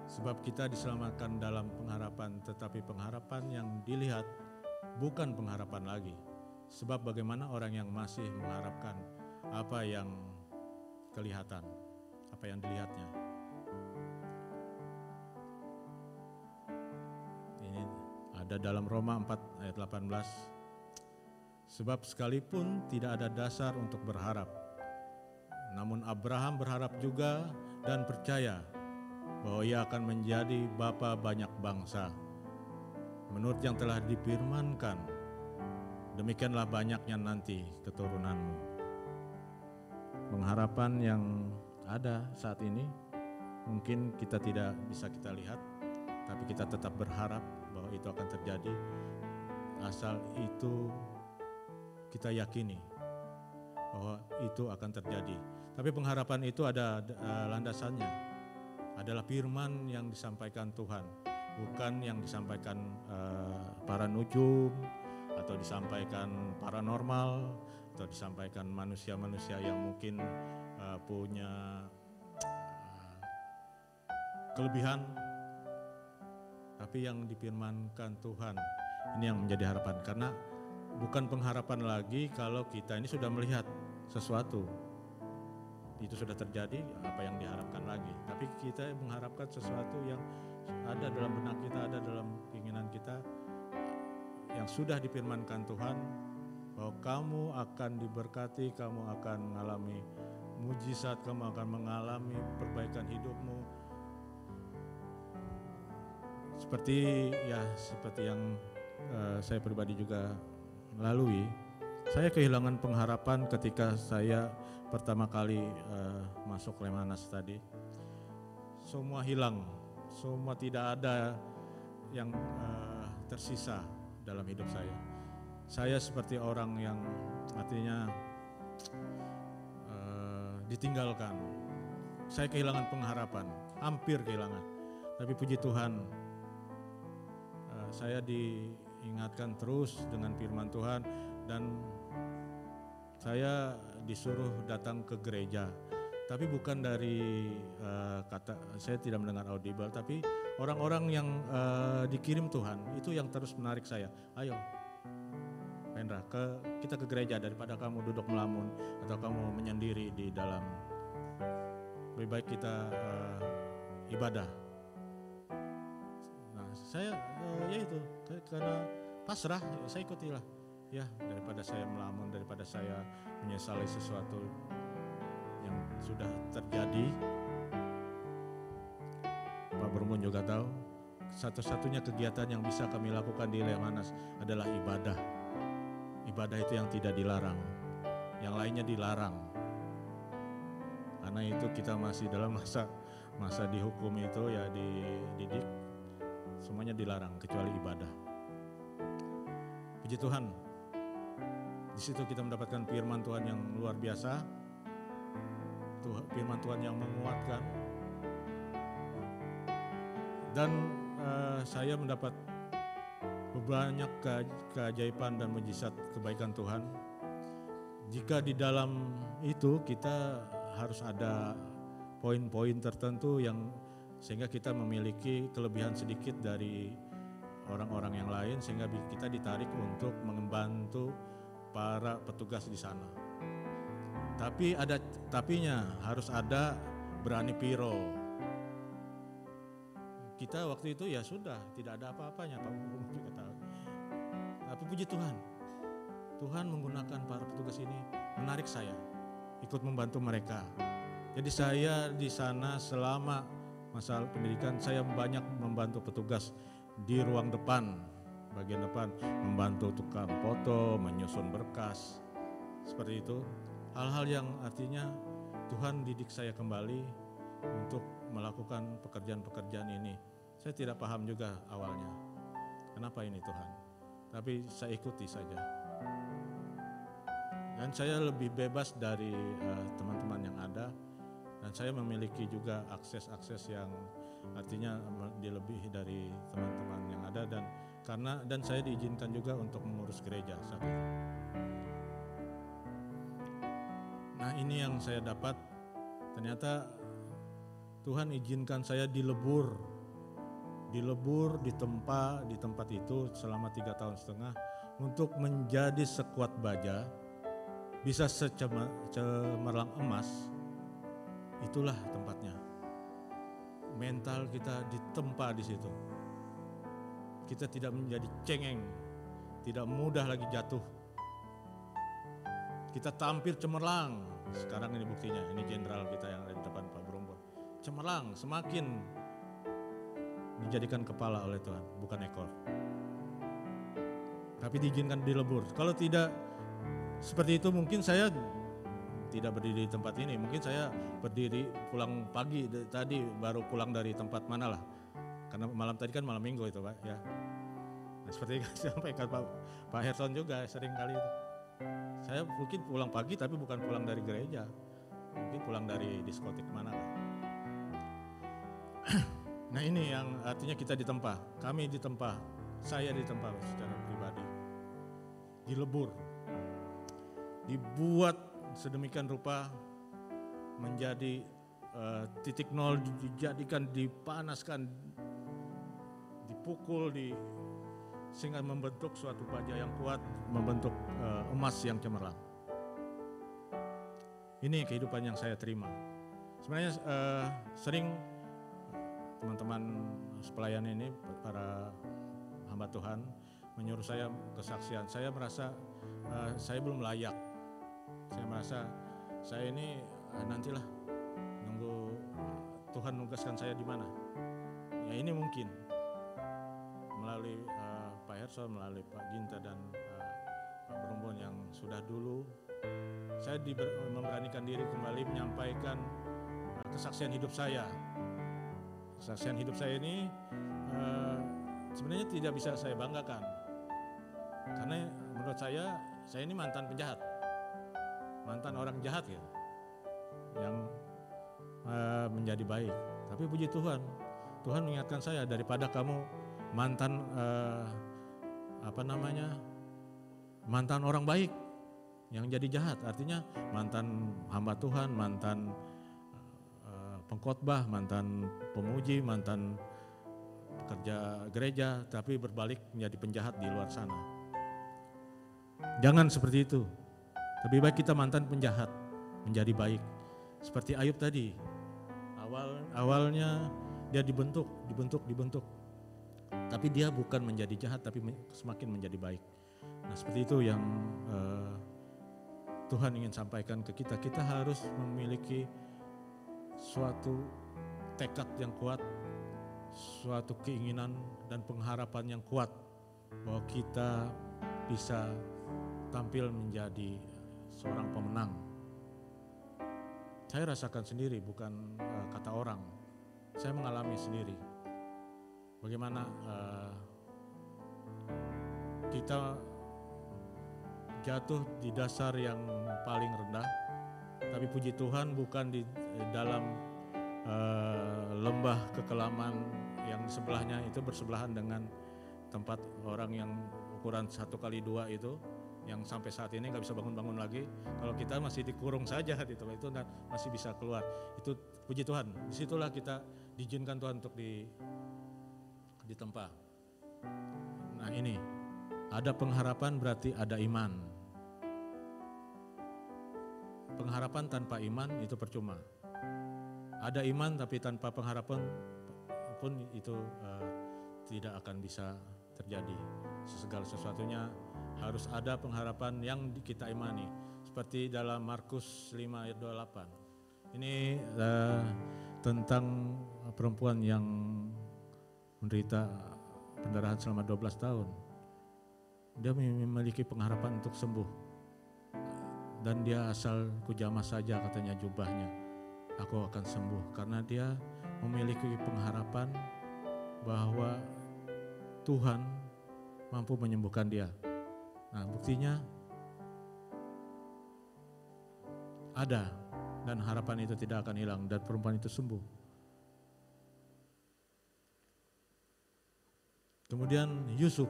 Sebab kita diselamatkan dalam pengharapan, tetapi pengharapan yang dilihat bukan pengharapan lagi. Sebab bagaimana orang yang masih mengharapkan apa yang kelihatan, apa yang dilihatnya. Ini ada dalam Roma 4 ayat 18. Sebab sekalipun tidak ada dasar untuk berharap, namun Abraham berharap juga dan percaya bahwa ia akan menjadi bapa banyak bangsa. Menurut yang telah difirmankan, demikianlah banyaknya nanti keturunanmu. Pengharapan yang ada saat ini mungkin kita tidak bisa kita lihat, tapi kita tetap berharap bahwa itu akan terjadi, asal itu kita yakini bahwa itu akan terjadi. Tapi pengharapan itu ada landasannya, adalah firman yang disampaikan Tuhan, bukan yang disampaikan para nujum atau disampaikan paranormal atau disampaikan manusia-manusia yang mungkin punya kelebihan, tapi yang difirmankan Tuhan ini yang menjadi harapan. Karena bukan pengharapan lagi kalau kita ini sudah melihat sesuatu, itu sudah terjadi, apa yang diharapkan lagi. Tapi kita mengharapkan sesuatu yang ada dalam benak kita, ada dalam keinginan kita, yang sudah difirmankan Tuhan, bahwa kamu akan diberkati, kamu akan mengalami mujizat, kamu akan mengalami perbaikan hidupmu. Seperti yang saya pribadi juga lalui, saya kehilangan pengharapan ketika saya pertama kali masuk Lemhanas tadi. Semua hilang, semua tidak ada yang tersisa dalam hidup saya. Saya seperti orang yang artinya ditinggalkan. Saya kehilangan pengharapan, hampir kehilangan. Tapi puji Tuhan, saya diingatkan terus dengan firman Tuhan, dan saya disuruh datang ke gereja. Tapi bukan dari saya tidak mendengar audible, tapi orang-orang yang dikirim Tuhan, itu yang terus menarik saya. Ayo Hendra, kita ke gereja daripada kamu duduk melamun atau kamu menyendiri di dalam. Lebih baik kita ibadah. Nah, saya itu karena pasrah, saya ikutilah. Ya, daripada saya melamun, daripada saya menyesali sesuatu yang sudah terjadi. Pak Bermun juga tahu, satu-satunya kegiatan yang bisa kami lakukan di Lemhanas adalah ibadah. Ibadah itu yang tidak dilarang, yang lainnya dilarang. Karena itu kita masih dalam masa dihukum itu ya, dididik, semuanya dilarang kecuali ibadah. Puji Tuhan, di situ kita mendapatkan firman Tuhan yang luar biasa, firman Tuhan yang menguatkan, dan saya mendapat banyak keajaiban dan mujizat kebaikan Tuhan. Jika di dalam itu kita harus ada poin-poin tertentu yang sehingga kita memiliki kelebihan sedikit dari orang-orang yang lain, sehingga kita ditarik untuk membantu para petugas di sana. Tapi ada tapinya, harus ada berani piro. Kita waktu itu ya sudah tidak ada apa-apanya, Pak Gubernur juga tahu. Tapi puji Tuhan, Tuhan menggunakan para petugas ini menarik saya ikut membantu mereka. Jadi saya di sana selama masa pendidikan saya banyak membantu petugas di ruang depan, bagian depan, membantu tukang foto, menyusun berkas, seperti itu. Hal-hal yang artinya Tuhan didik saya kembali untuk melakukan pekerjaan-pekerjaan ini. Saya tidak paham juga awalnya, kenapa ini Tuhan, tapi saya ikuti saja. Dan saya lebih bebas dari teman-teman yang ada, dan saya memiliki juga akses-akses yang artinya dilebihi dari teman-teman yang ada, dan saya diizinkan juga untuk mengurus gereja saat itu. Nah, ini yang saya dapat, ternyata Tuhan izinkan saya dilebur di tempat itu selama 3,5 tahun untuk menjadi sekuat baja, bisa secemerlang emas. Itulah tempatnya. Mental kita ditempa di situ. Kita tidak menjadi cengeng, tidak mudah lagi jatuh. Kita tampil cemerlang. Sekarang ini buktinya, ini jenderal kita yang ada di depan, Pak Brombon. Cemerlang, semakin dijadikan kepala oleh Tuhan, bukan ekor. Tapi diizinkan dilebur. Kalau tidak seperti itu mungkin saya tidak berdiri di tempat ini. Mungkin saya berdiri pulang pagi, tadi baru pulang dari tempat mana lah. Karena malam tadi kan malam minggu itu Pak ya. Nah, seperti yang sampaikan Pak Herson juga sering kali itu. Saya mungkin pulang pagi tapi bukan pulang dari gereja. Mungkin pulang dari diskotik mana lah. Nah, ini yang artinya kita ditempa, kami ditempa, saya ditempa secara pribadi. Dilebur, dibuat sedemikian rupa menjadi titik nol, dijadikan, dipanaskan, dipukul, sehingga membentuk suatu baja yang kuat, membentuk emas yang cemerlang. Ini kehidupan yang saya terima. Sebenarnya sering teman-teman pelayan ini, para hamba Tuhan menyuruh saya kesaksian. Saya merasa saya belum layak. Saya merasa saya ini nantilah nunggu Tuhan nugaskan saya di mana. Ya ini mungkin melalui Pak Herson, melalui Pak Ginta dan Pak Brombon yang sudah dulu. Saya memberanikan diri kembali menyampaikan kesaksian hidup saya. Kesaksian hidup saya ini sebenarnya tidak bisa saya banggakan. Karena menurut saya ini mantan penjahat. Mantan orang jahat gitu. Yang menjadi baik. Tapi puji Tuhan, Tuhan mengingatkan saya, daripada kamu mantan mantan orang baik yang jadi jahat. Artinya mantan hamba Tuhan, mantan pengkhotbah, mantan pemuji, mantan pekerja gereja, tapi berbalik menjadi penjahat di luar sana. Jangan seperti itu. Lebih baik kita mantan penjahat menjadi baik. Seperti Ayub tadi, awalnya dia dibentuk. Tapi dia bukan menjadi jahat, tapi semakin menjadi baik. Nah, seperti itu yang Tuhan ingin sampaikan ke kita. Kita harus memiliki suatu tekad yang kuat, suatu keinginan dan pengharapan yang kuat bahwa kita bisa tampil menjadi seorang pemenang. Saya rasakan sendiri, bukan kata orang. Saya mengalami sendiri. Bagaimana kita jatuh di dasar yang paling rendah, tapi puji Tuhan bukan di dalam lembah kekelaman yang sebelahnya itu bersebelahan dengan tempat orang yang ukuran 1x2 itu, yang sampai saat ini nggak bisa bangun-bangun lagi. Kalau kita masih dikurung saja di tempat itu dan masih bisa keluar, itu puji Tuhan. Disitulah kita diizinkan Tuhan untuk ditempa. Nah ini, ada pengharapan berarti ada iman. Pengharapan tanpa iman itu percuma. Ada iman tapi tanpa pengharapan pun itu tidak akan bisa terjadi. Segala sesuatunya harus ada pengharapan yang kita imani. Seperti dalam Markus 5 ayat 28. Ini tentang perempuan yang menderita pendarahan selama 12 tahun. Dia memiliki pengharapan untuk sembuh. Dan dia asal kujamah saja katanya jubahnya, aku akan sembuh. Karena dia memiliki pengharapan bahwa Tuhan mampu menyembuhkan dia. Nah buktinya ada, dan harapan itu tidak akan hilang, dan perempuan itu sembuh. Kemudian Yusuf.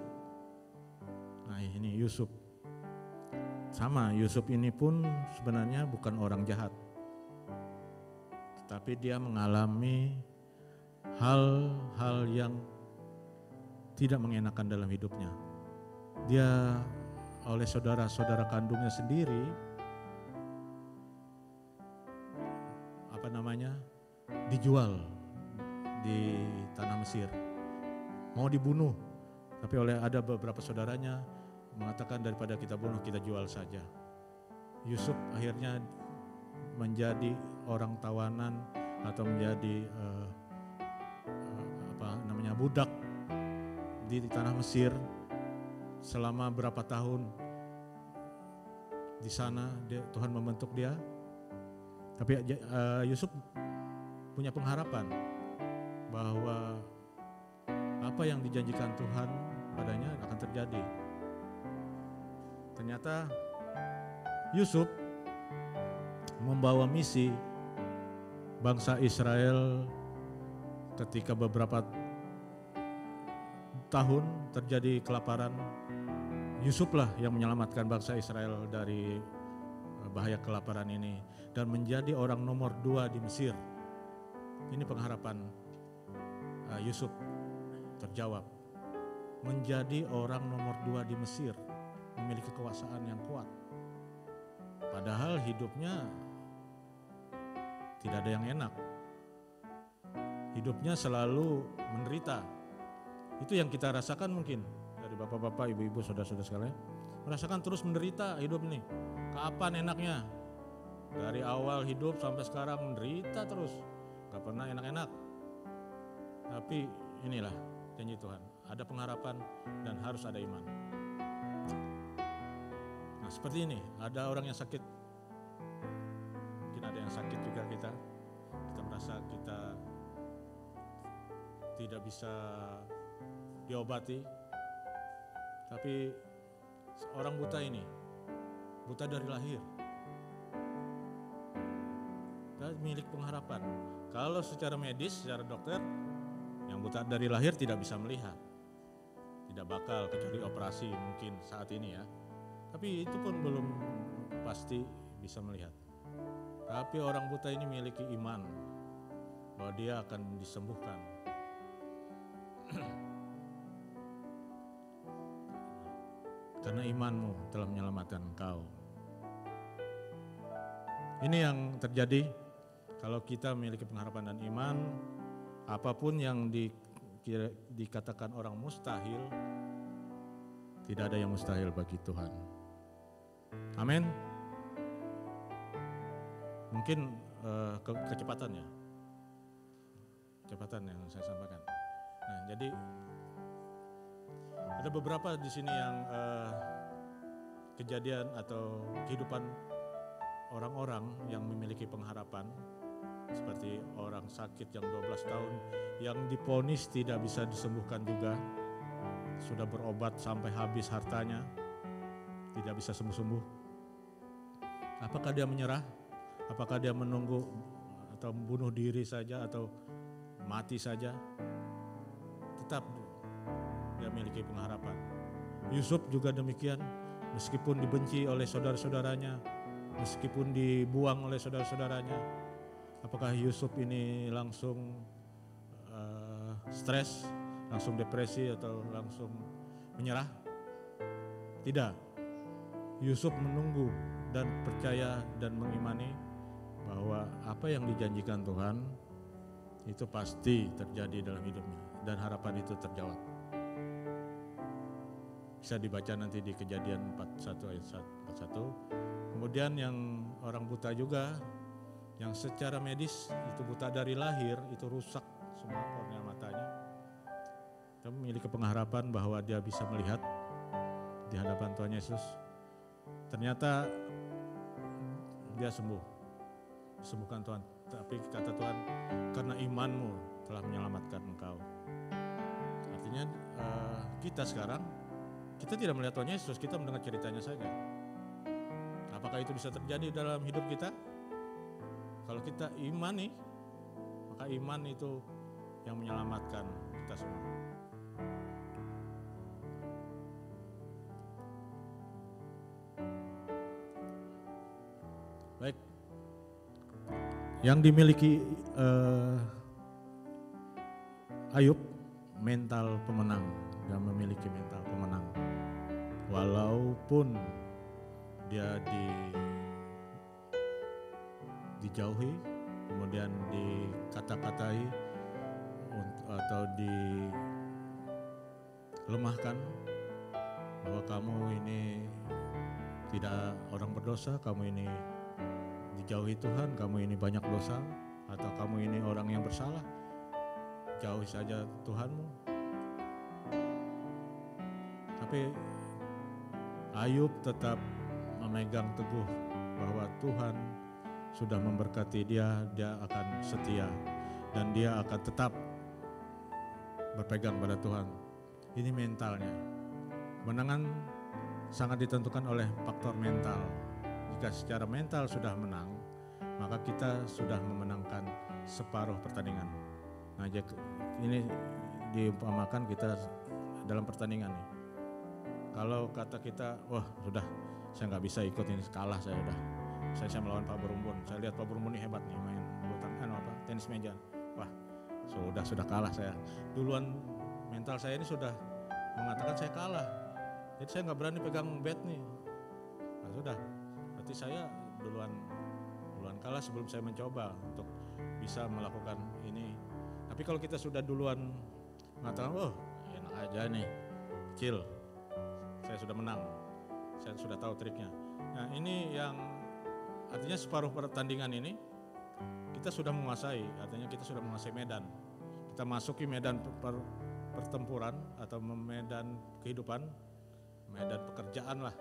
Nah ini Yusuf. Sama, Yusuf ini pun sebenarnya bukan orang jahat. Tetapi dia mengalami hal-hal yang tidak mengenakan dalam hidupnya. Dia oleh saudara-saudara kandungnya sendiri dijual di tanah Mesir. Mau dibunuh, tapi ada beberapa saudaranya mengatakan daripada kita bunuh, kita jual saja. Yusuf akhirnya menjadi orang tawanan atau menjadi budak di tanah Mesir selama berapa tahun. Di sana Tuhan membentuk dia. Tapi Yusuf punya pengharapan bahwa apa yang dijanjikan Tuhan padanya akan terjadi. Ternyata Yusuf membawa misi bangsa Israel ketika beberapa tahun terjadi kelaparan. Yusuflah yang menyelamatkan bangsa Israel dari bahaya kelaparan ini dan menjadi orang nomor 2 di Mesir. Ini pengharapan Yusuf terjawab. Menjadi orang nomor 2 di Mesir, memiliki kekuasaan yang kuat. Padahal hidupnya tidak ada yang enak. Hidupnya selalu menderita. Itu yang kita rasakan mungkin dari bapak-bapak, ibu-ibu, saudara-saudara sekalian. Merasakan terus menderita hidup ini. Kapan enaknya? Dari awal hidup sampai sekarang menderita terus. Gak pernah enak-enak. Tapi inilah janji Tuhan. Ada pengharapan dan harus ada iman. Nah seperti ini, ada orang yang sakit. Mungkin ada yang sakit juga kita merasa kita tidak bisa diobati. Tapi orang buta ini, buta dari lahir. Dia milik pengharapan. Kalau secara medis, secara dokter, yang buta dari lahir tidak bisa melihat. Tidak bakal kecuali operasi mungkin saat ini ya. Tapi itu pun belum pasti bisa melihat. Tapi orang buta ini memiliki iman bahwa dia akan disembuhkan. Karena imanmu telah menyelamatkan engkau. Ini yang terjadi kalau kita memiliki pengharapan dan iman. Apapun yang dikatakan orang mustahil, tidak ada yang mustahil bagi Tuhan. Amin. Mungkin kecepatan yang saya sampaikan. Nah, jadi ada beberapa di sini yang kejadian atau kehidupan orang-orang yang memiliki pengharapan, seperti orang sakit yang 12 tahun yang divonis tidak bisa disembuhkan juga, sudah berobat sampai habis hartanya, tidak bisa sembuh-sembuh. Apakah dia menyerah? Apakah dia menunggu atau bunuh diri saja atau mati saja? Tetap dia memiliki pengharapan. Yusuf juga demikian, meskipun dibenci oleh saudara-saudaranya, meskipun dibuang oleh saudara-saudaranya, apakah Yusuf ini langsung stres, langsung depresi atau langsung menyerah? Tidak. Yusuf menunggu dan percaya dan mengimani bahwa apa yang dijanjikan Tuhan itu pasti terjadi dalam hidupnya dan harapan itu terjawab. Bisa dibaca nanti di Kejadian 41 ayat 41. Kemudian yang orang buta juga, yang secara medis itu buta dari lahir, itu rusak semua kornea matanya. Dia memiliki pengharapan bahwa dia bisa melihat di hadapan Tuhan Yesus. Ternyata dia sembuhkan Tuhan. Tapi kata Tuhan, karena imanmu telah menyelamatkan engkau. Artinya kita sekarang, kita tidak melihat Tuhan Yesus, kita mendengar ceritanya saja. Apakah itu bisa terjadi dalam hidup kita? Kalau kita imani, maka iman itu yang menyelamatkan kita semua. Baik, yang dimiliki Ayub, mental pemenang, dia memiliki mental pemenang. Walaupun dia dijauhi, kemudian dikata-katai atau dilemahkan bahwa kamu ini tidak orang berdosa, kamu ini dijauhi Tuhan, kamu ini banyak dosa, atau kamu ini orang yang bersalah, jauhi saja Tuhanmu. Tapi Ayub tetap memegang teguh bahwa Tuhan sudah memberkati dia akan setia dan dia akan tetap berpegang pada Tuhan. Ini mentalnya. Kemenangan sangat ditentukan oleh faktor mental. Jika secara mental sudah menang, maka kita sudah memenangkan separuh pertandingan. Nah, ini diumpamakan kita dalam pertandingan nih. Kalau kata kita, wah sudah saya nggak bisa ikut ini, kalah saya udah. Saya melawan Pak Berumbun, saya lihat Pak Berumbun ini hebat nih main bulu tangkis tenis meja. Wah sudah kalah saya. Duluan mental saya ini sudah mengatakan saya kalah. Jadi saya nggak berani pegang bat nih. Nah, sudah, berarti saya duluan kalah sebelum saya mencoba untuk bisa melakukan ini. Tapi kalau kita sudah duluan mengatakan, oh enak aja nih, kecil. Saya sudah menang, saya sudah tahu triknya. Nah ini yang artinya separuh pertandingan ini kita sudah menguasai, artinya kita sudah menguasai medan. Kita masuki medan pertempuran atau medan kehidupan, medan pekerjaan lah.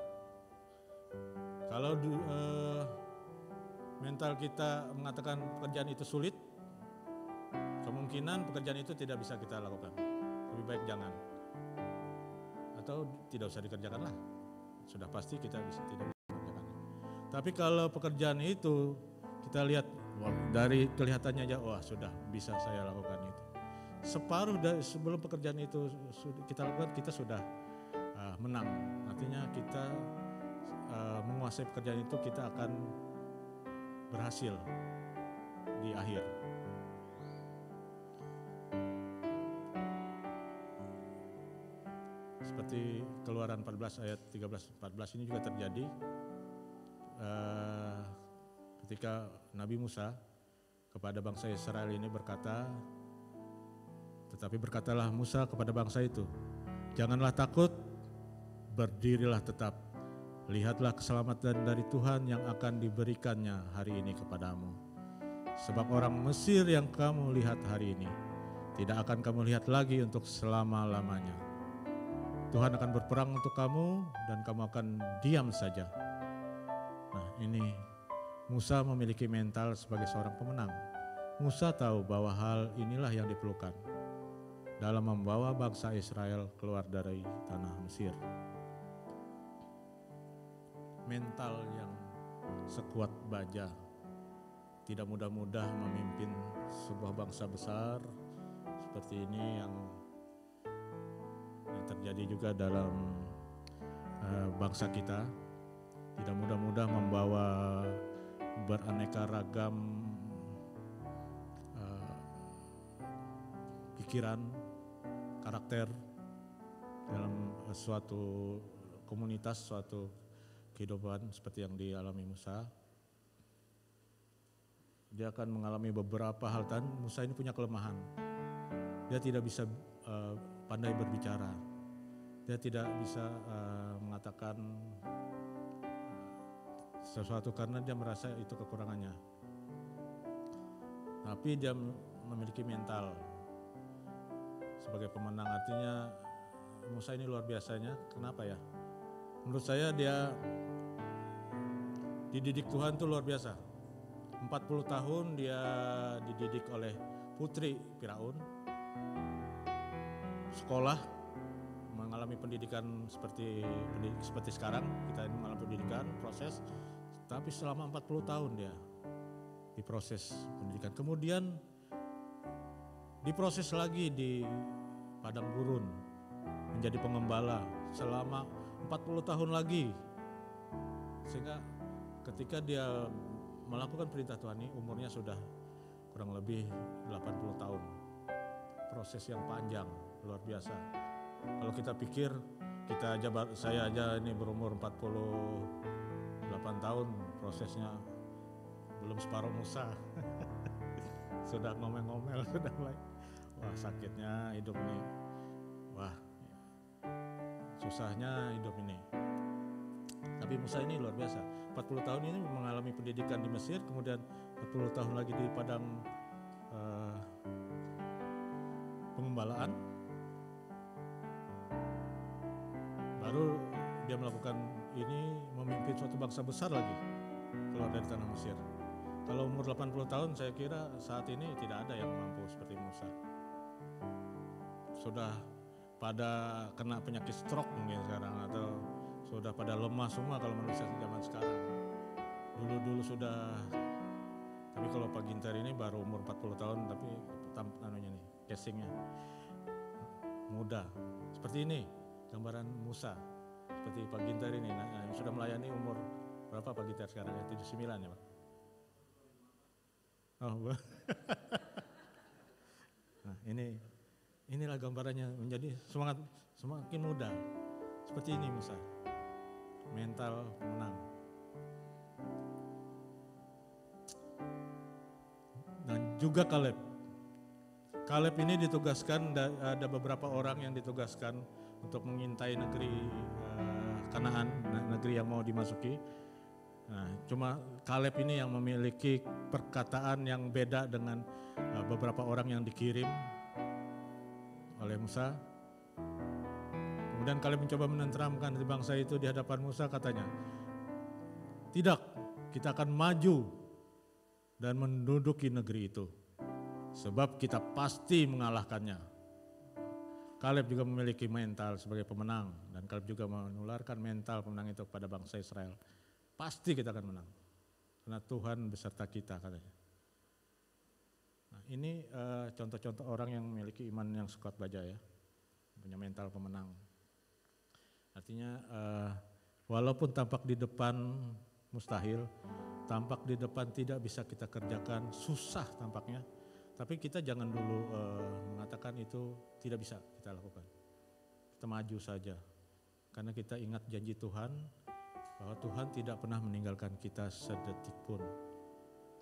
Kalau mental kita mengatakan pekerjaan itu sulit, kemungkinan pekerjaan itu tidak bisa kita lakukan. Lebih baik jangan. Atau tidak usah dikerjakan lah, sudah pasti kita tidak bisa mengerjakannya. Tapi kalau pekerjaan itu kita lihat dari kelihatannya aja, wah sudah bisa saya lakukan itu. Separuh dari sebelum pekerjaan itu kita lakukan, kita sudah menang. Artinya kita menguasai pekerjaan itu, kita akan berhasil di akhir. Seperti Keluaran 14 ayat 13-14 ini juga terjadi ketika Nabi Musa kepada bangsa Israel ini berkata, tetapi berkatalah Musa kepada bangsa itu, janganlah takut, berdirilah tetap, lihatlah keselamatan dari Tuhan yang akan diberikannya hari ini kepadamu. Sebab orang Mesir yang kamu lihat hari ini, tidak akan kamu lihat lagi untuk selama-lamanya. Tuhan akan berperang untuk kamu dan kamu akan diam saja. Nah ini Musa memiliki mental sebagai seorang pemenang. Musa tahu bahwa hal inilah yang diperlukan dalam membawa bangsa Israel keluar dari tanah Mesir. Mental yang sekuat baja, tidak mudah-mudah memimpin sebuah bangsa besar seperti ini yang terjadi juga dalam bangsa kita. Tidak mudah-mudah membawa beraneka ragam pikiran, karakter dalam suatu komunitas, suatu kehidupan seperti yang dialami Musa. Dia akan mengalami beberapa hal, dan Musa ini punya kelemahan. Dia tidak bisa pandai berbicara. Dia tidak bisa mengatakan sesuatu karena dia merasa itu kekurangannya. Tapi dia memiliki mental sebagai pemenang. Artinya Musa ini luar biasanya. Kenapa ya? Menurut saya dia dididik Tuhan itu luar biasa. 40 tahun dia dididik oleh putri Firaun. Sekolah, mengalami pendidikan seperti sekarang, kita ini mengalami pendidikan, proses. Tapi selama 40 tahun dia diproses pendidikan. Kemudian diproses lagi di padang gurun menjadi pengembala selama 40 tahun lagi. Sehingga ketika dia melakukan perintah Tuhan ini umurnya sudah kurang lebih 80 tahun. Proses yang panjang, luar biasa. Kalau kita pikir, saya aja ini berumur 48 tahun, prosesnya belum separuh Musa. Sudah ngomel-ngomel, sudah mulai, wah sakitnya hidup ini, wah susahnya hidup ini. Tapi Musa ini luar biasa, 40 tahun ini mengalami pendidikan di Mesir, kemudian 40 tahun lagi di padang pengembalaan. Baru dia melakukan ini, memimpin suatu bangsa besar lagi keluar dari tanah Mesir. Kalau umur 80 tahun saya kira saat ini tidak ada yang mampu seperti Musa. Sudah pada kena penyakit stroke mungkin sekarang, atau sudah pada lemah semua kalau manusia zaman sekarang. Dulu sudah, tapi kalau Pak Ginter ini baru umur 40 tahun tapi tampaknya nih, casingnya muda. Seperti ini gambaran Musa, seperti Pak Ginter ini, yang sudah melayani umur berapa Pak Ginter sekarang ya? 79 ya Pak? Oh, nah inilah gambarannya, menjadi semakin muda. Seperti ini Musa, mental pemenang. Dan juga Kaleb. Kaleb ini ditugaskan, ada beberapa orang yang ditugaskan untuk mengintai negeri Kanaan, negeri yang mau dimasuki. Nah, cuma Kaleb ini yang memiliki perkataan yang beda dengan beberapa orang yang dikirim oleh Musa. Kemudian Kaleb mencoba menenteramkan di bangsa itu di hadapan Musa, katanya, tidak, kita akan maju dan menduduki negeri itu, sebab kita pasti mengalahkannya. Kaleb juga memiliki mental sebagai pemenang, dan Kaleb juga menularkan mental pemenang itu kepada bangsa Israel. Pasti kita akan menang, karena Tuhan beserta kita, katanya. Nah, ini contoh-contoh orang yang memiliki iman yang sekuat baja ya, punya mental pemenang. Artinya walaupun tampak di depan mustahil, tampak di depan tidak bisa kita kerjakan, susah tampaknya, tapi kita jangan dulu mengatakan itu tidak bisa kita lakukan. Kita maju saja, karena kita ingat janji Tuhan, bahwa Tuhan tidak pernah meninggalkan kita sedetik pun.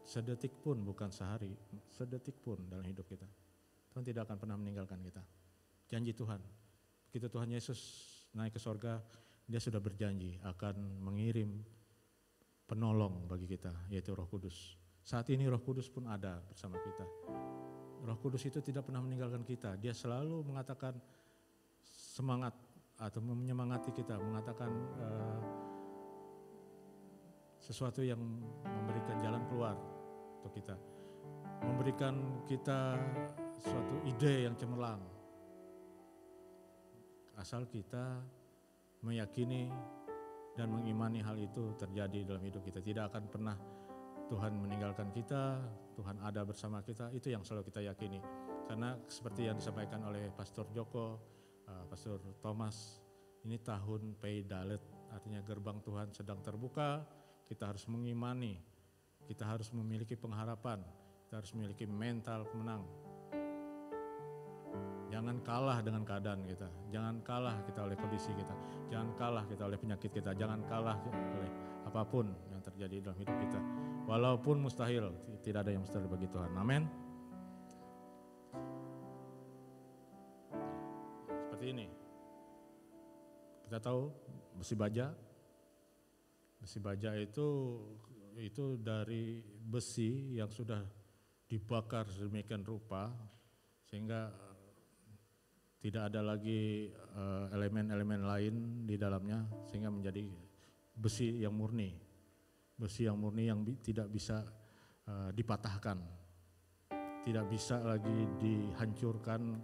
Sedetik pun, bukan sehari, sedetik pun dalam hidup kita. Tuhan tidak akan pernah meninggalkan kita. Janji Tuhan. Begitu Tuhan Yesus naik ke sorga, dia sudah berjanji akan mengirim penolong bagi kita, yaitu Roh Kudus. Saat ini Roh Kudus pun ada bersama kita. Roh Kudus itu tidak pernah meninggalkan kita. Dia selalu mengatakan semangat atau menyemangati kita, mengatakan sesuatu yang memberikan jalan keluar untuk kita, memberikan kita suatu ide yang cemerlang. Asal kita meyakini dan mengimani hal itu terjadi dalam hidup kita. Tidak akan pernah Tuhan meninggalkan kita, Tuhan ada bersama kita, itu yang selalu kita yakini. Karena seperti yang disampaikan oleh Pastor Joko, Pastor Thomas, ini tahun Pei Dalet, artinya gerbang Tuhan sedang terbuka, kita harus mengimani, kita harus memiliki pengharapan, kita harus memiliki mental pemenang. Jangan kalah dengan keadaan kita, jangan kalah kita oleh kondisi kita, jangan kalah kita oleh penyakit kita, jangan kalah oleh apapun yang terjadi dalam hidup kita. Walaupun mustahil, tidak ada yang mustahil bagi Tuhan. Amin. Seperti ini. Kita tahu besi baja itu dari besi yang sudah dibakar sedemikian rupa sehingga tidak ada lagi elemen-elemen lain di dalamnya sehingga menjadi besi yang murni yang tidak bisa dipatahkan, tidak bisa lagi dihancurkan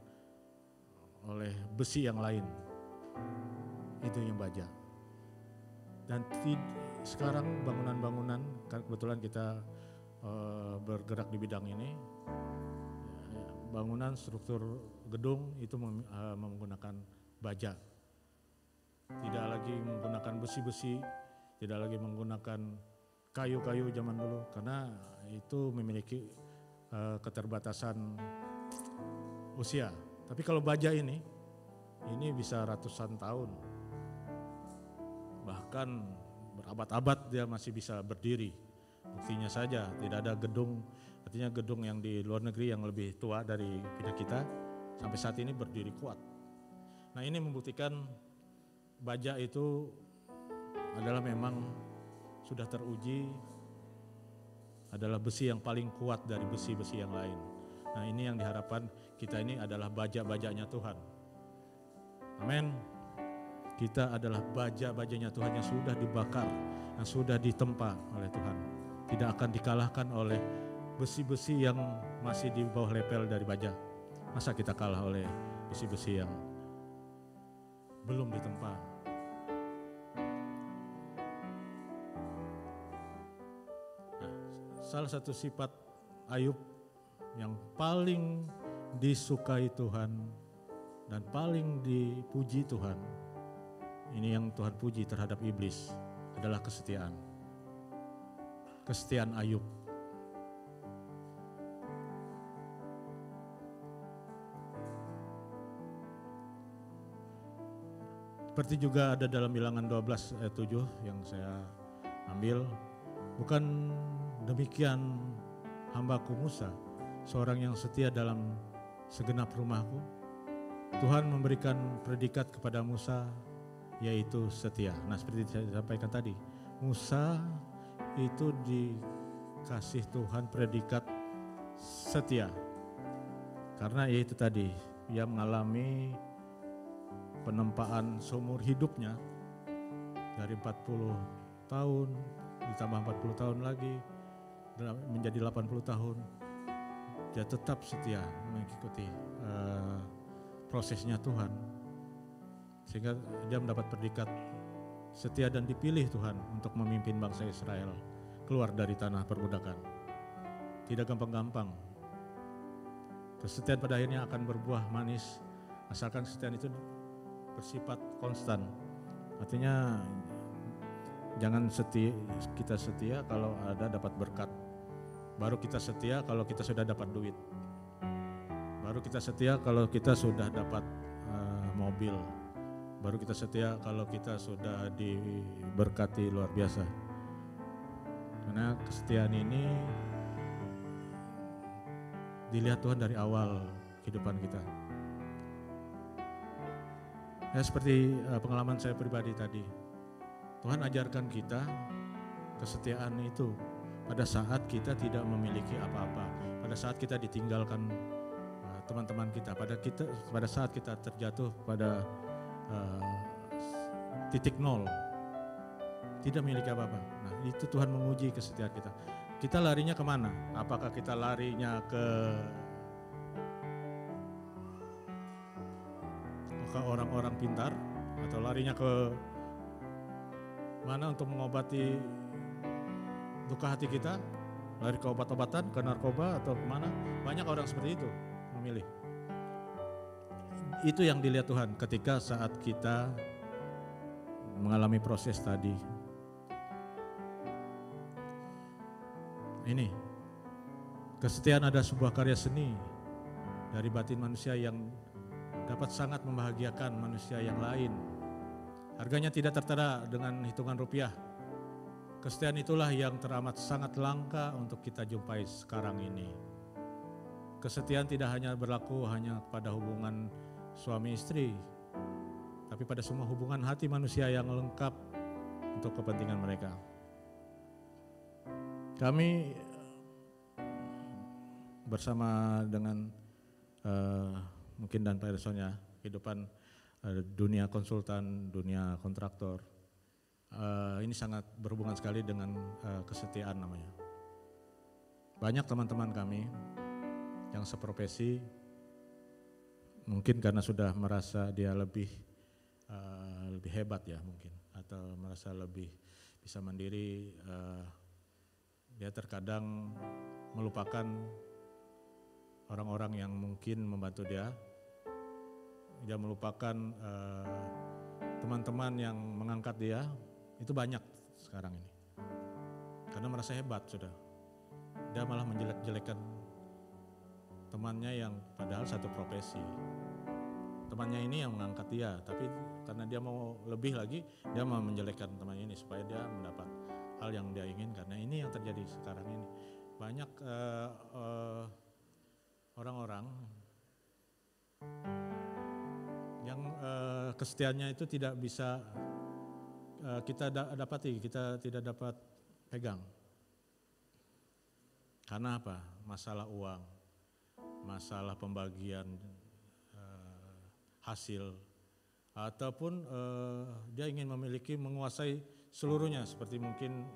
oleh besi yang lain. Itu yang baja. Dan sekarang bangunan-bangunan, kebetulan kita bergerak di bidang ini, bangunan struktur gedung itu menggunakan baja. Tidak lagi menggunakan besi-besi, tidak lagi menggunakan kayu-kayu zaman dulu, karena itu memiliki keterbatasan usia. Tapi kalau baja ini bisa ratusan tahun, bahkan berabad-abad dia masih bisa berdiri. Buktinya saja tidak ada gedung, artinya gedung yang di luar negeri yang lebih tua dari kita sampai saat ini berdiri kuat. Nah, ini membuktikan baja itu adalah memang sudah teruji, adalah besi yang paling kuat dari besi-besi yang lain. Nah, ini yang diharapkan kita ini adalah baja-bajanya Tuhan. Amin. Kita adalah baja-bajanya Tuhan yang sudah dibakar, yang sudah ditempa oleh Tuhan. Tidak akan dikalahkan oleh besi-besi yang masih di bawah level dari baja. Masa kita kalah oleh besi-besi yang belum ditempa? Nah, salah satu sifat Ayub yang paling disukai Tuhan dan paling dipuji Tuhan, ini yang Tuhan puji terhadap iblis, adalah kesetiaan. Kesetiaan Ayub. Seperti juga ada dalam Bilangan 12 ayat 7 yang saya ambil. Bukan demikian hambaku Musa, seorang yang setia dalam segenap rumahku. Tuhan memberikan predikat kepada Musa, yaitu setia. Nah, seperti saya sampaikan tadi, Musa itu dikasih Tuhan predikat setia. Karena yaitu tadi, ia mengalami penempaan seumur hidupnya dari 40 tahun ditambah 40 tahun lagi menjadi 80 tahun. Dia tetap setia mengikuti prosesnya Tuhan, sehingga dia mendapat predikat setia dan dipilih Tuhan untuk memimpin bangsa Israel keluar dari tanah perbudakan. Tidak gampang-gampang. Kesetiaan pada akhirnya akan berbuah manis, asalkan kesetiaan itu bersifat konstan. Artinya jangan kita setia kalau ada dapat berkat. Baru kita setia kalau kita sudah dapat duit. Baru kita setia kalau kita sudah dapat mobil. Baru kita setia kalau kita sudah diberkati luar biasa. Karena kesetiaan ini dilihat Tuhan dari awal kehidupan kita. Ya, seperti pengalaman saya pribadi tadi. Tuhan ajarkan kita kesetiaan itu pada saat kita tidak memiliki apa-apa, pada saat kita ditinggalkan teman-teman kita, pada saat kita terjatuh pada titik nol, tidak memiliki apa-apa. Nah, itu Tuhan menguji kesetiaan kita. Kita larinya kemana? Apakah kita larinya ke orang-orang pintar, atau larinya ke mana untuk mengobati duka hati kita? Lari ke obat-obatan, ke narkoba, atau kemana? Banyak orang seperti itu memilih. Itu yang dilihat Tuhan ketika saat kita mengalami proses tadi. Ini, kesetiaan adalah sebuah karya seni dari batin manusia yang dapat sangat membahagiakan manusia yang lain. Harganya tidak tertera dengan hitungan rupiah. Kesetiaan itulah yang teramat sangat langka untuk kita jumpai sekarang ini. Kesetiaan tidak hanya berlaku hanya pada hubungan suami istri, tapi pada semua hubungan hati manusia yang lengkap untuk kepentingan mereka. Kami bersama dengan mungkin dan Pak Ersonnya, kehidupan dunia konsultan, dunia kontraktor, ini sangat berhubungan sekali dengan kesetiaan namanya. Banyak teman-teman kami yang seprofesi, mungkin karena sudah merasa dia lebih hebat ya mungkin, atau merasa lebih bisa mandiri, dia terkadang melupakan orang-orang yang mungkin membantu dia. Dia melupakan teman-teman yang mengangkat dia. Itu banyak sekarang ini. Karena merasa hebat sudah. Dia malah menjelek-jelekan temannya yang padahal satu profesi. Temannya ini yang mengangkat dia, tapi karena dia mau lebih lagi, dia mau menjelekkan temannya ini supaya dia mendapat hal yang dia inginkan. Karena ini yang terjadi sekarang ini. Banyak orang-orang yang kesetiaannya itu tidak bisa kita dapati, kita tidak dapat pegang. Karena apa? Masalah uang, masalah pembagian hasil, ataupun dia ingin memiliki, menguasai seluruhnya. Seperti mungkin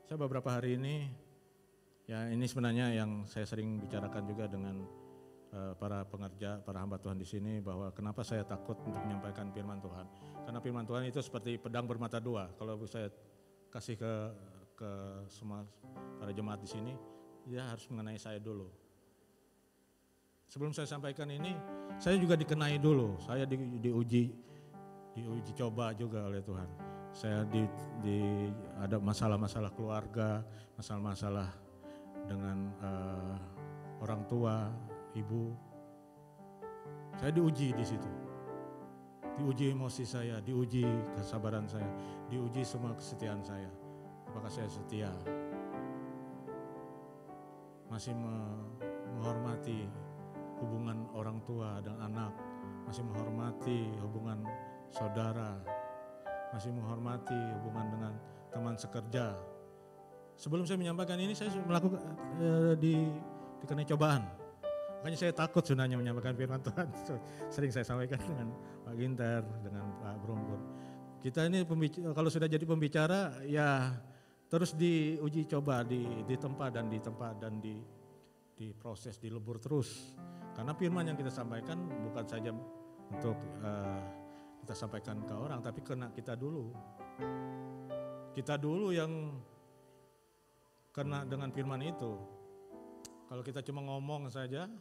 saya beberapa hari ini, ya ini sebenarnya yang saya sering bicarakan juga dengan para pengerja, para hamba Tuhan di sini, bahwa kenapa saya takut untuk menyampaikan firman Tuhan. Karena firman Tuhan itu seperti pedang bermata dua. Kalau saya kasih ke semua para jemaat di sini, dia harus mengenai saya dulu. Sebelum saya sampaikan ini, saya juga dikenai dulu. Saya diuji coba juga oleh Tuhan. Saya ada masalah-masalah keluarga, masalah-masalah dengan orang tua, ibu. Saya diuji di situ. Diuji emosi saya, diuji kesabaran saya, diuji semua kesetiaan saya. Apakah saya setia? Masih menghormati hubungan orang tua dan anak, masih menghormati hubungan saudara, masih menghormati hubungan dengan teman sekerja. Sebelum saya menyampaikan ini, saya melakukan dikenai cobaan. Makanya saya takut sebenarnya menyampaikan firman Tuhan. Sering saya sampaikan dengan Pak Ginter, dengan Pak Brompur. Kita ini kalau sudah jadi pembicara, ya terus diuji coba, ditempa dan diproses, dilebur terus. Karena firman yang kita sampaikan bukan saja untuk kita sampaikan ke orang, tapi kena kita dulu. Kita dulu yang kena dengan firman itu. Kalau kita cuma ngomong saja,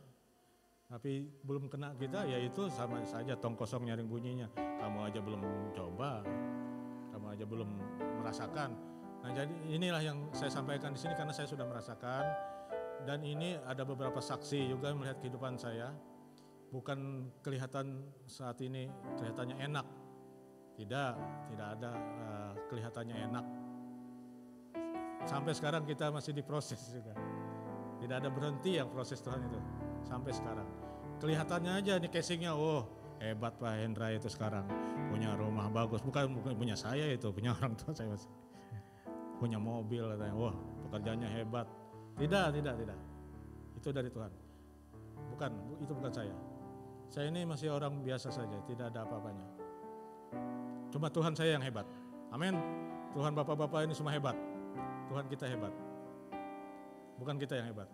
tapi belum kena kita, ya itu sama saja tong kosong nyaring bunyinya. Kamu aja belum coba, kamu aja belum merasakan. Nah, jadi inilah yang saya sampaikan di sini karena saya sudah merasakan, dan ini ada beberapa saksi juga melihat kehidupan saya. Bukan kelihatan saat ini kelihatannya enak, tidak ada kelihatannya enak. Sampai sekarang kita masih diproses juga. Tidak ada berhenti yang proses Tuhan itu sampai sekarang. Kelihatannya aja nih casingnya, oh hebat Pak Hendra itu sekarang punya rumah bagus, bukan punya saya, itu punya orang tua saya masih punya mobil katanya, wah pekerjaannya hebat. Tidak. Itu dari Tuhan. Itu bukan saya. Saya ini masih orang biasa saja, tidak ada apa-apanya. Cuma Tuhan saya yang hebat. Amin. Tuhan bapak-bapak ini semua hebat. Tuhan kita hebat. Bukan kita yang hebat.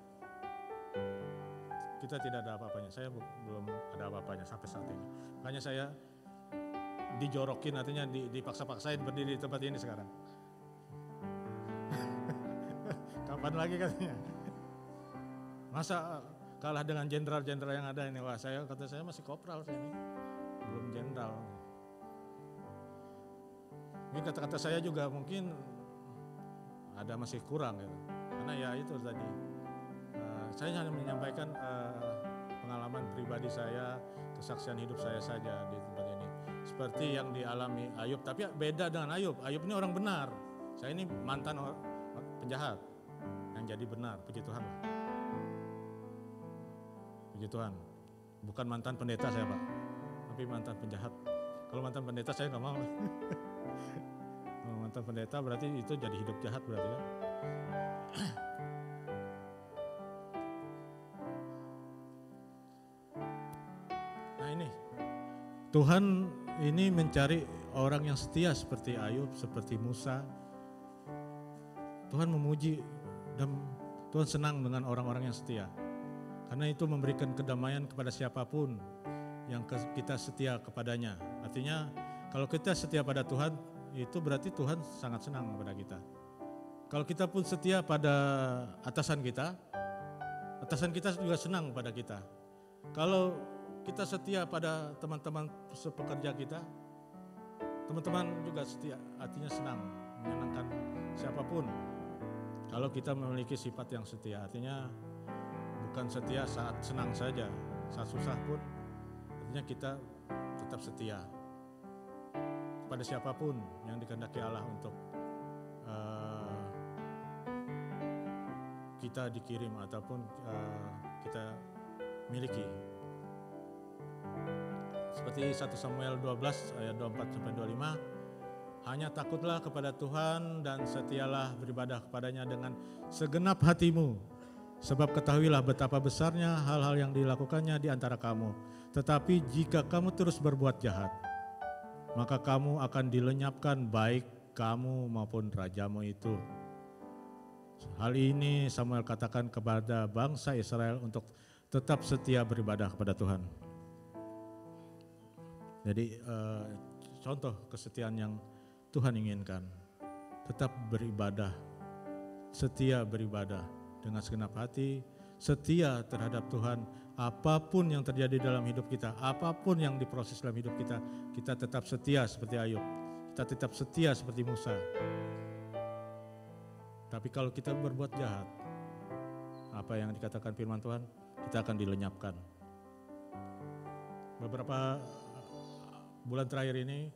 Kita tidak ada apa-apanya. Saya belum ada apa-apanya sampai saat ini. Makanya saya dijorokin, artinya dipaksa-paksain berdiri di tempat ini sekarang. Kapan lagi katanya? Masa kalah dengan jenderal-jenderal yang ada ini? Wah, kata saya masih kopral saya ini. Belum jenderal. Ini kata-kata saya juga mungkin ada masih kurang gitu. Karena ya itu tadi. Saya hanya menyampaikan pengalaman pribadi saya, kesaksian hidup saya saja di tempat ini. Seperti yang dialami Ayub, tapi beda dengan Ayub. Ayub ini orang benar. Saya ini mantan penjahat yang jadi benar, puji Tuhan. Puji Tuhan. Bukan mantan pendeta saya Pak, tapi mantan penjahat. Kalau mantan pendeta saya nggak mau. Kalau mantan pendeta berarti itu jadi hidup jahat berarti kan. Tuhan ini mencari orang yang setia seperti Ayub, seperti Musa. Tuhan memuji dan Tuhan senang dengan orang-orang yang setia. Karena itu memberikan kedamaian kepada siapapun yang kita setia kepadanya. Artinya kalau kita setia pada Tuhan, itu berarti Tuhan sangat senang kepada kita. Kalau kita pun setia pada atasan kita juga senang pada kita. Kalau kita setia pada teman-teman sepekerja kita, teman-teman juga setia, artinya senang, menyenangkan siapapun. Kalau kita memiliki sifat yang setia, artinya bukan setia saat senang saja, saat susah pun, artinya kita tetap setia kepada siapapun yang dikehendaki Allah untuk kita dikirim ataupun kita miliki. Seperti 1 Samuel 12 ayat 24-25, hanya takutlah kepada Tuhan dan setialah beribadah kepadanya dengan segenap hatimu. Sebab ketahuilah betapa besarnya hal-hal yang dilakukannya di antara kamu. Tetapi jika kamu terus berbuat jahat, maka kamu akan dilenyapkan baik kamu maupun rajamu itu. Hal ini Samuel katakan kepada bangsa Israel untuk tetap setia beribadah kepada Tuhan. Jadi contoh kesetiaan yang Tuhan inginkan, tetap beribadah, setia beribadah dengan segenap hati, setia terhadap Tuhan. Apapun yang terjadi dalam hidup kita, apapun yang diproses dalam hidup kita, kita tetap setia seperti Ayub, kita tetap setia seperti Musa. Tapi kalau kita berbuat jahat, apa yang dikatakan firman Tuhan, kita akan dilenyapkan. Beberapa bulan terakhir ini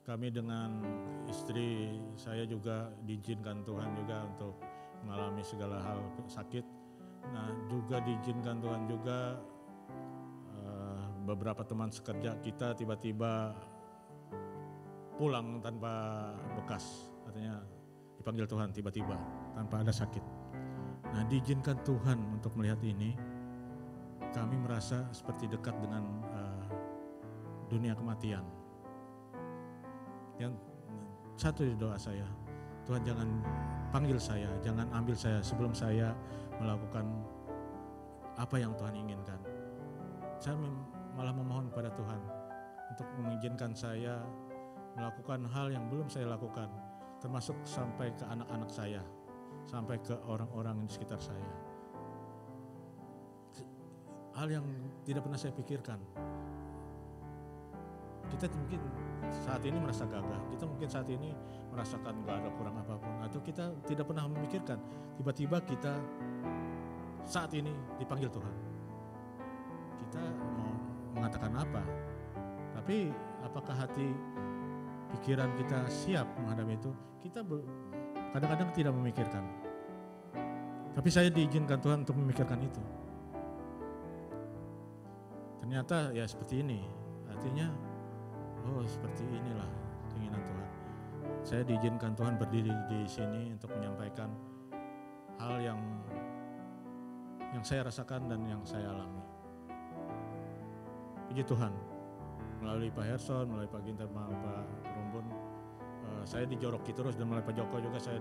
kami dengan istri saya juga diizinkan Tuhan juga untuk mengalami segala hal sakit. Nah juga diizinkan Tuhan juga beberapa teman sekerja kita tiba-tiba pulang tanpa bekas. Artinya dipanggil Tuhan tiba-tiba tanpa ada sakit. Nah diizinkan Tuhan untuk melihat ini. Kami merasa seperti dekat dengan dunia kematian. Yang satu di doa saya, Tuhan jangan panggil saya, jangan ambil saya sebelum saya melakukan apa yang Tuhan inginkan. Saya malah memohon kepada Tuhan untuk mengizinkan saya melakukan hal yang belum saya lakukan, termasuk sampai ke anak-anak saya, sampai ke orang-orang di sekitar saya. Hal yang tidak pernah saya pikirkan. Kita mungkin saat ini merasa gagah, kita mungkin saat ini merasakan gak ada kurang apapun, atau kita tidak pernah memikirkan, tiba-tiba kita saat ini dipanggil Tuhan. Kita mau mengatakan apa? Tapi apakah hati, pikiran kita siap menghadapi itu? Kita kadang-kadang tidak memikirkan. Tapi saya diizinkan Tuhan untuk memikirkan itu. Ternyata ya seperti ini, artinya oh seperti inilah keinginan Tuhan. Saya diizinkan Tuhan berdiri di sini untuk menyampaikan hal yang saya rasakan dan yang saya alami. Puji Tuhan, melalui Pak Herson, melalui Pak Ginter, Pak Rumbun, saya dijoroki terus, dan melalui Pak Joko juga saya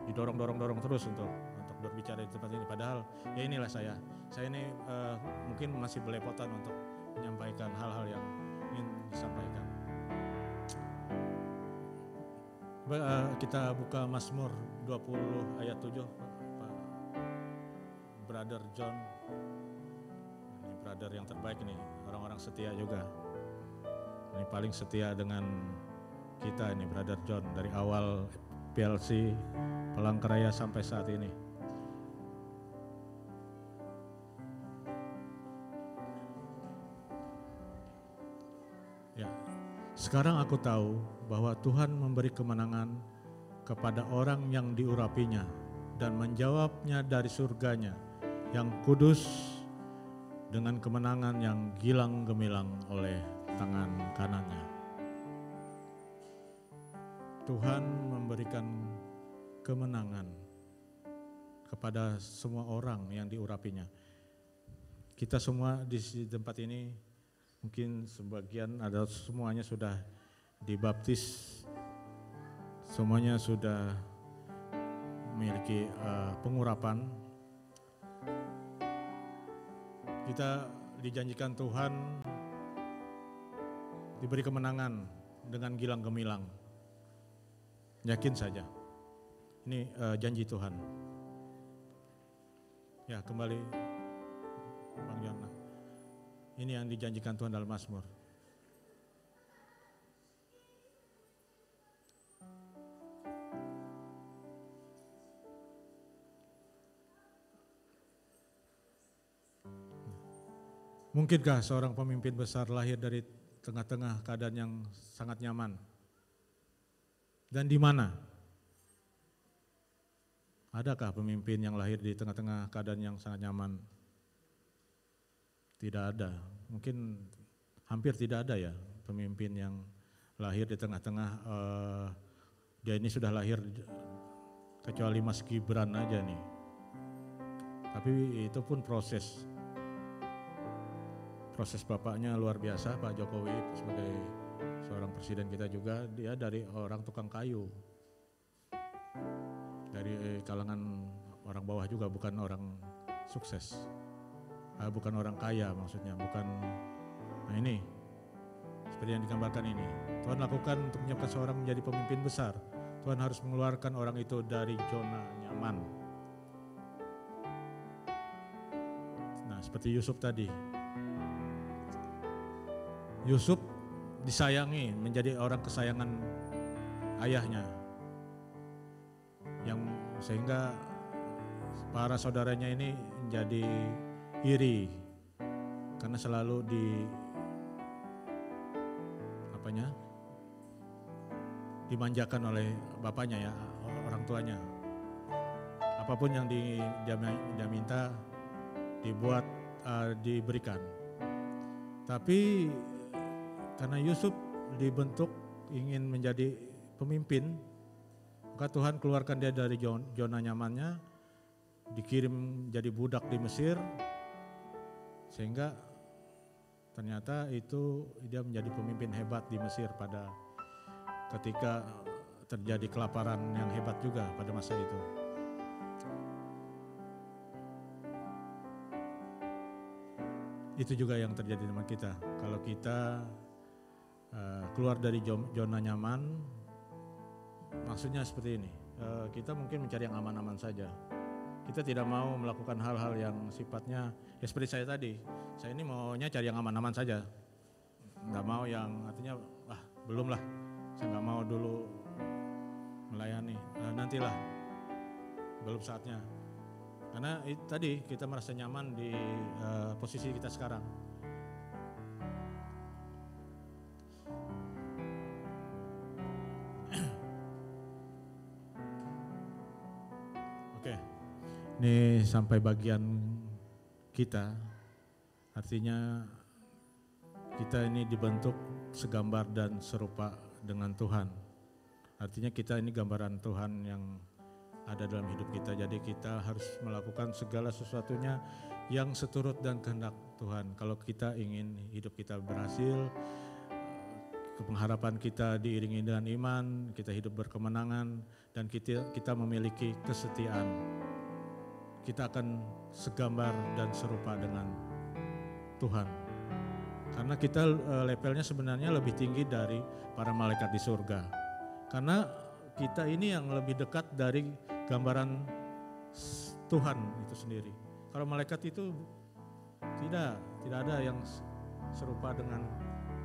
didorong terus untuk berbicara di tempat ini. Padahal ya inilah saya ini mungkin masih belepotan untuk menyampaikan hal-hal yang ingin disampaikan. Kita buka Mazmur 20 ayat 7, Pak Brother John. Ini brother yang terbaik nih, orang-orang setia juga. Ini paling setia dengan kita ini, Brother John, dari awal PLC Palangkaraya sampai saat ini. Ya, sekarang aku tahu bahwa Tuhan memberi kemenangan kepada orang yang diurapinya dan menjawabnya dari surganya yang kudus dengan kemenangan yang gilang gemilang oleh tangan kanannya. Tuhan memberikan kemenangan kepada semua orang yang diurapinya. Kita semua di tempat ini mungkin sebagian atau semuanya sudah dibaptis, semuanya sudah memiliki pengurapan. Kita dijanjikan Tuhan diberi kemenangan dengan gilang gemilang. Yakin saja, ini janji Tuhan. Ya, kembali Bang Yana. Ini yang dijanjikan Tuhan dalam Mazmur. Mungkinkah seorang pemimpin besar lahir dari tengah-tengah keadaan yang sangat nyaman? Dan di mana? Adakah pemimpin yang lahir di tengah-tengah keadaan yang sangat nyaman? Tidak ada. Mungkin hampir tidak ada ya pemimpin yang lahir di tengah-tengah dia ini sudah lahir, kecuali Mas Gibran aja nih. Tapi itu pun proses bapaknya luar biasa, Pak Jokowi sebagai seorang presiden kita juga, dia dari orang tukang kayu. Dari kalangan orang bawah juga, bukan orang sukses. Bukan orang kaya maksudnya, bukan. Nah ini, seperti yang digambarkan ini. Tuhan lakukan untuk menyiapkan seorang menjadi pemimpin besar. Tuhan harus mengeluarkan orang itu dari zona nyaman. Nah seperti Yusuf tadi. Yusuf disayangi, menjadi orang kesayangan ayahnya, yang sehingga para saudaranya ini menjadi iri karena selalu dimanjakan oleh bapaknya ya, orang tuanya. Apapun yang dia minta dibuat, diberikan. Tapi karena Yusuf dibentuk ingin menjadi pemimpin, maka Tuhan keluarkan dia dari zona nyamannya, dikirim jadi budak di Mesir, sehingga ternyata itu dia menjadi pemimpin hebat di Mesir pada ketika terjadi kelaparan yang hebat juga pada masa itu. Itu juga yang terjadi dengan kita. Kalau kita keluar dari zona nyaman, maksudnya seperti ini, kita mungkin mencari yang aman-aman saja. Kita tidak mau melakukan hal-hal yang sifatnya, ya seperti saya tadi, saya ini maunya cari yang aman-aman saja. Nggak mau yang artinya, belum lah, saya nggak mau dulu melayani, nantilah, belum saatnya. Karena tadi kita merasa nyaman di posisi kita sekarang. Oke, ini sampai bagian kita, artinya kita ini dibentuk segambar dan serupa dengan Tuhan. Artinya kita ini gambaran Tuhan yang ada dalam hidup kita. Jadi kita harus melakukan segala sesuatunya yang seturut dan kehendak Tuhan. Kalau kita ingin hidup kita berhasil, pengharapan kita diiringi dengan iman, kita hidup berkemenangan, dan kita memiliki kesetiaan. Kita akan segambar dan serupa dengan Tuhan. Karena kita levelnya sebenarnya lebih tinggi dari para malaikat di surga. Karena kita ini yang lebih dekat dari gambaran Tuhan itu sendiri. Kalau malaikat itu tidak ada yang serupa dengan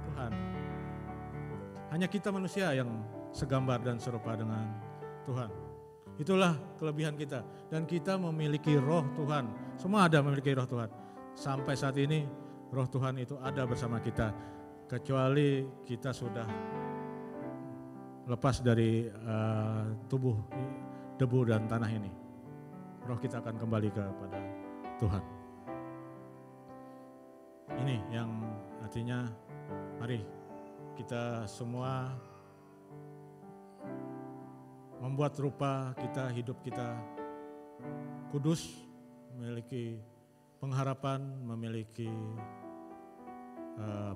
Tuhan. Hanya kita manusia yang segambar dan serupa dengan Tuhan. Itulah kelebihan kita. Dan kita memiliki roh Tuhan. Semua ada memiliki roh Tuhan. Sampai saat ini roh Tuhan itu ada bersama kita. Kecuali kita sudah lepas dari tubuh debu dan tanah ini. Roh kita akan kembali kepada Tuhan. Ini yang artinya mari kita semua membuat rupa kita, hidup kita kudus, memiliki pengharapan, memiliki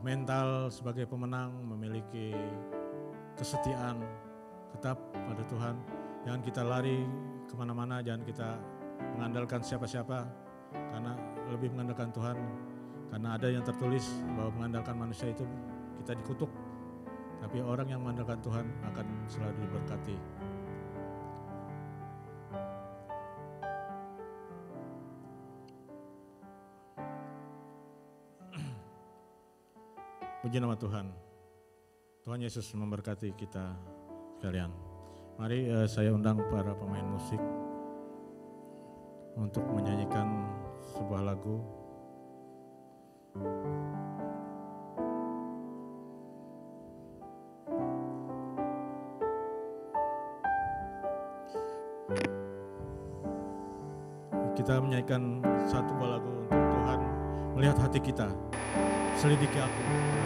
mental sebagai pemenang, memiliki kesetiaan tetap pada Tuhan. Jangan kita lari kemana-mana, jangan kita mengandalkan siapa-siapa, karena lebih mengandalkan Tuhan. Karena ada yang tertulis bahwa mengandalkan manusia itu kita dikutuk, tapi orang yang mengandalkan Tuhan akan selalu diberkati. Puji nama Tuhan. Tuhan Yesus memberkati kita sekalian. Mari saya undang para pemain musik untuk menyanyikan sebuah lagu. Kita menyanyikan satu buah lagu untuk Tuhan melihat hati kita. Selidiki aku. Selidiki aku.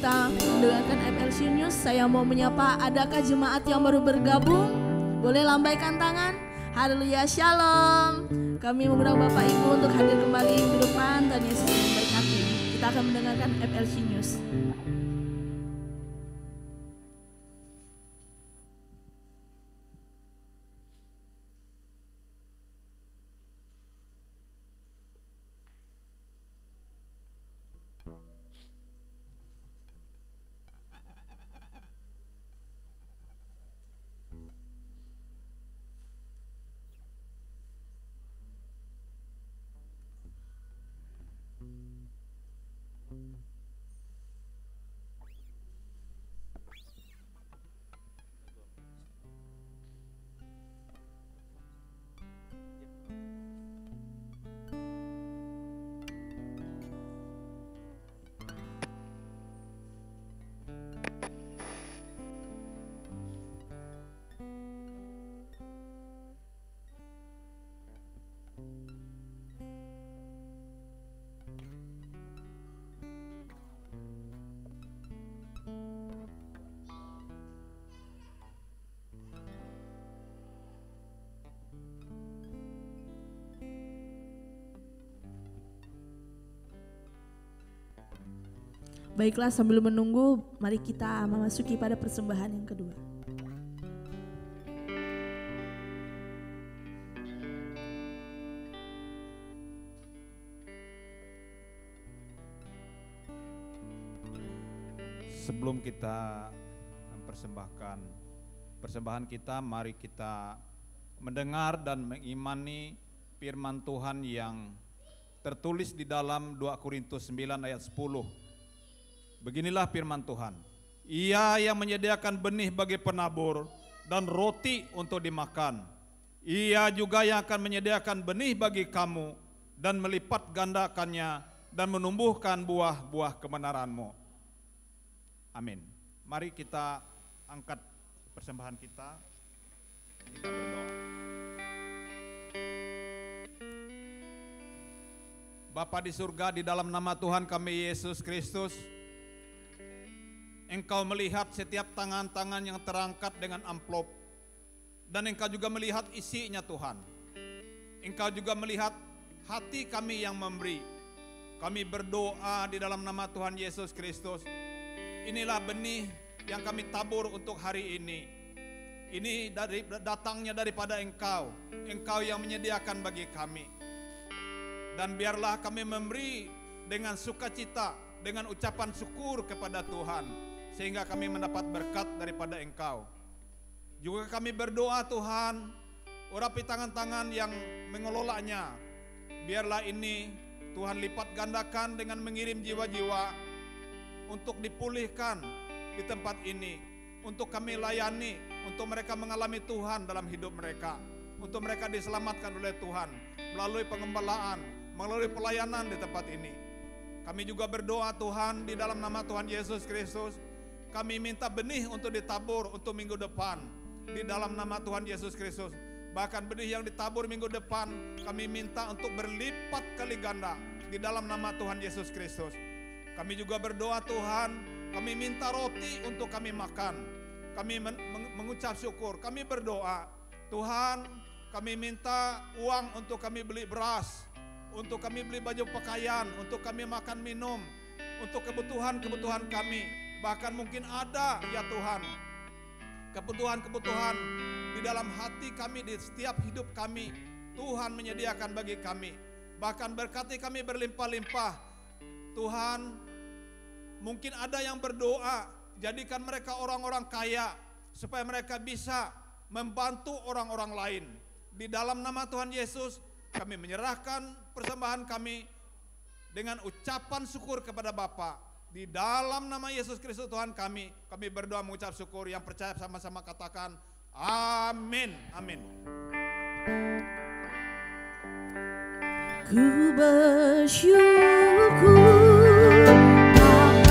kita mendengarkan FLC News, saya mau menyapa, adakah jemaat yang baru bergabung? Boleh lambaikan tangan. Haleluya, shalom. Kami mengundang Bapak Ibu untuk hadir kembali di depan, dan Yesus memberkati. Kita akan mendengarkan FLC News. Baiklah, sambil menunggu, mari kita memasuki pada persembahan yang kedua. Sebelum kita mempersembahkan persembahan kita, mari kita mendengar dan mengimani firman Tuhan yang tertulis di dalam 2 Korintus 9 ayat 10. Beginilah firman Tuhan, Ia yang menyediakan benih bagi penabur dan roti untuk dimakan, Ia juga yang akan menyediakan benih bagi kamu dan melipat gandakannya dan menumbuhkan buah-buah kebenaranmu. Amin. Mari kita angkat persembahan kita berdoa. Bapa di surga, di dalam nama Tuhan kami Yesus Kristus, Engkau melihat setiap tangan-tangan yang terangkat dengan amplop, dan Engkau juga melihat isinya Tuhan. Engkau juga melihat hati kami yang memberi. Kami berdoa di dalam nama Tuhan Yesus Kristus, inilah benih yang kami tabur untuk hari ini. Ini datangnya daripada Engkau, Engkau yang menyediakan bagi kami. Dan biarlah kami memberi dengan sukacita, dengan ucapan syukur kepada Tuhan, sehingga kami mendapat berkat daripada Engkau. Juga kami berdoa Tuhan, urapi tangan-tangan yang mengelolanya. Biarlah ini Tuhan lipat gandakan dengan mengirim jiwa-jiwa untuk dipulihkan di tempat ini, untuk kami layani, untuk mereka mengalami Tuhan dalam hidup mereka, untuk mereka diselamatkan oleh Tuhan melalui pengembalaan, melalui pelayanan di tempat ini. Kami juga berdoa Tuhan, di dalam nama Tuhan Yesus Kristus, kami minta benih untuk ditabur untuk minggu depan di dalam nama Tuhan Yesus Kristus. Bahkan benih yang ditabur minggu depan kami minta untuk berlipat kali ganda di dalam nama Tuhan Yesus Kristus. Kami juga berdoa Tuhan, kami minta roti untuk kami makan. Kami mengucap syukur. Kami berdoa Tuhan, kami minta uang untuk kami beli beras, untuk kami beli baju pakaian, untuk kami makan minum, untuk kebutuhan-kebutuhan kami. Bahkan mungkin ada ya Tuhan, kebutuhan-kebutuhan di dalam hati kami, di setiap hidup kami, Tuhan menyediakan bagi kami. Bahkan berkati kami berlimpah-limpah. Tuhan, mungkin ada yang berdoa, jadikan mereka orang-orang kaya, supaya mereka bisa membantu orang-orang lain. Di dalam nama Tuhan Yesus, kami menyerahkan persembahan kami dengan ucapan syukur kepada Bapa. Di dalam nama Yesus Kristus Tuhan kami berdoa mengucap syukur. Yang percaya sama-sama katakan amin. Amin. Ku bersyukur Bapa.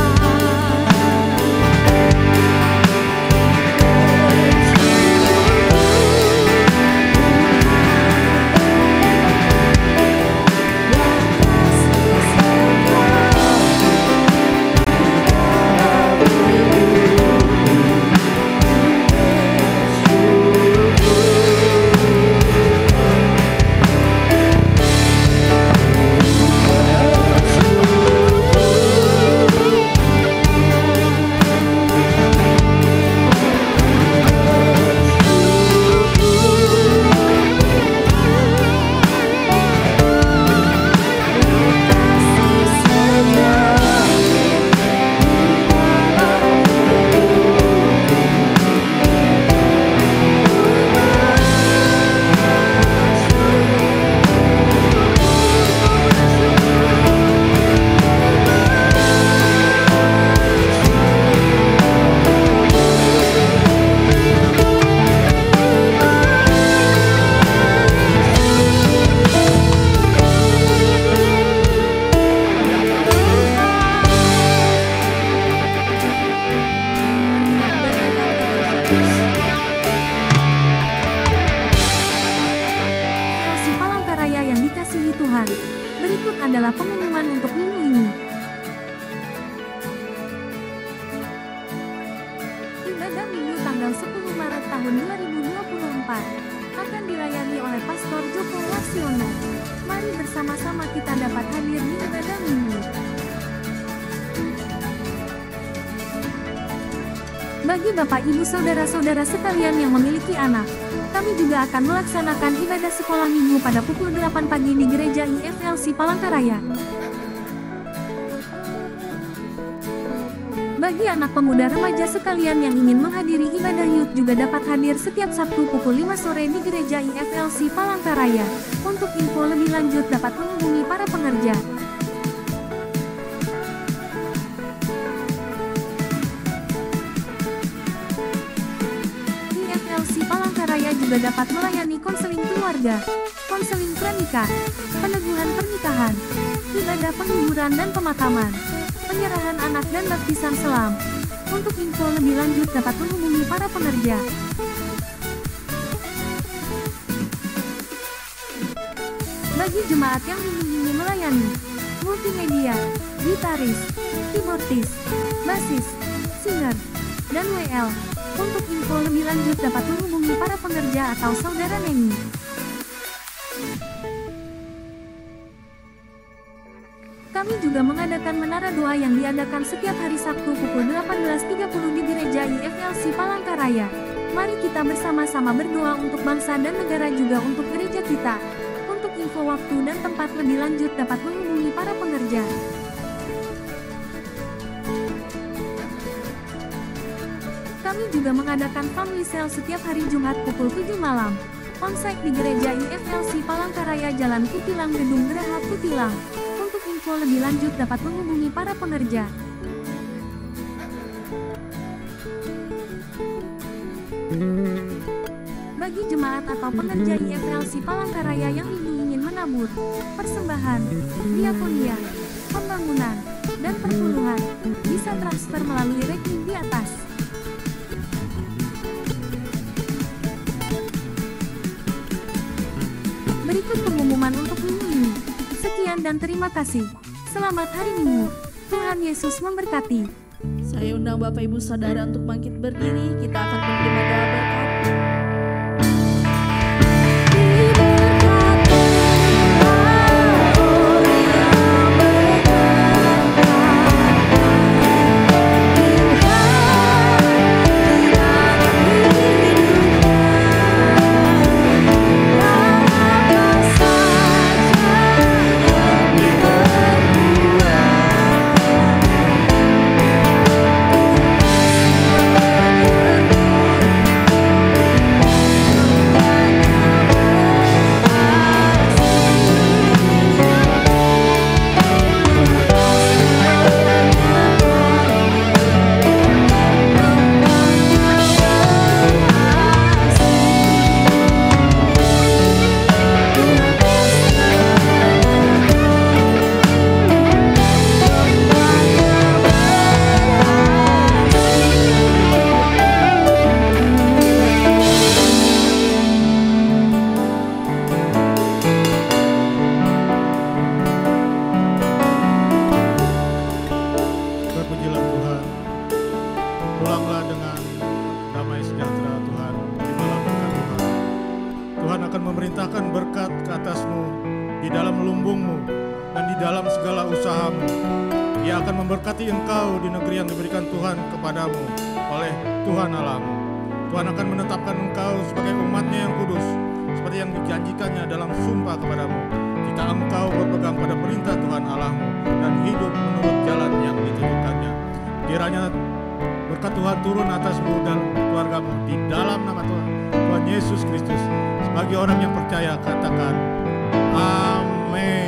Ibadah Minggu tanggal 10 Maret tahun 2024 akan dilayani oleh Pastor Joko Warsiono. Mari bersama-sama kita dapat hadir di ibadah Minggu. Bagi Bapak Ibu Saudara-saudara sekalian yang memiliki anak, kami juga akan melaksanakan ibadah sekolah minggu pada pukul 8 pagi di Gereja IFLC Palangkaraya. Bagi anak pemuda remaja sekalian yang ingin menghadiri ibadah youth juga dapat hadir setiap Sabtu pukul 5 sore di Gereja IFLC Palangkaraya. Untuk info lebih lanjut dapat menghubungi para pengerja. IFLC Palangkaraya juga dapat melayani konseling keluarga, konseling pranikah, peneguhan pernikahan, ibadah penghiburan dan pemakaman, penyerahan anak dan baptisan selam. Untuk info lebih lanjut dapat menghubungi para pengerja. Bagi jemaat yang ingin melayani, multimedia, gitaris, keyboardis, bassis, singer, dan WL. Untuk info lebih lanjut dapat menghubungi para pengerja atau saudara Neni. Kami juga mengadakan menara doa yang diadakan setiap hari Sabtu pukul 18.30 di Gereja IFLC Palangkaraya. Mari kita bersama-sama berdoa untuk bangsa dan negara juga untuk gereja kita. Untuk info waktu dan tempat lebih lanjut dapat menghubungi para pengerja. Kami juga mengadakan family sale setiap hari Jumat pukul 7 malam. Onsite di Gereja IFLC Palangkaraya Jalan Kutilang Gedung Geraha Kutilang. Untuk info lebih lanjut dapat menghubungi para pengerja. Bagi jemaat atau pengerja IFLC Palangkaraya yang ingin menabur, persembahan, diakonia, pembangunan, dan perpuluhan, bisa transfer melalui rekening di atas. Berikut pengumuman untuk minggu ini. Sekian dan terima kasih. Selamat hari Minggu. Tuhan Yesus memberkati. Saya undang Bapak Ibu Saudara untuk bangkit berdiri. Kita akan menerima doa berkat. Memberkati engkau di negeri yang diberikan Tuhan kepadamu oleh Tuhan Allahmu. Tuhan akan menetapkan engkau sebagai umat-Nya yang kudus, seperti yang dijanjikannya dalam sumpah kepadamu, jika engkau berpegang pada perintah Tuhan Allahmu dan hidup menurut jalan yang ditunjukkannya. Kiranya berkat Tuhan turun atasmu dan keluargamu di dalam nama Tuhan Yesus Kristus. Sebagai orang yang percaya katakan amin.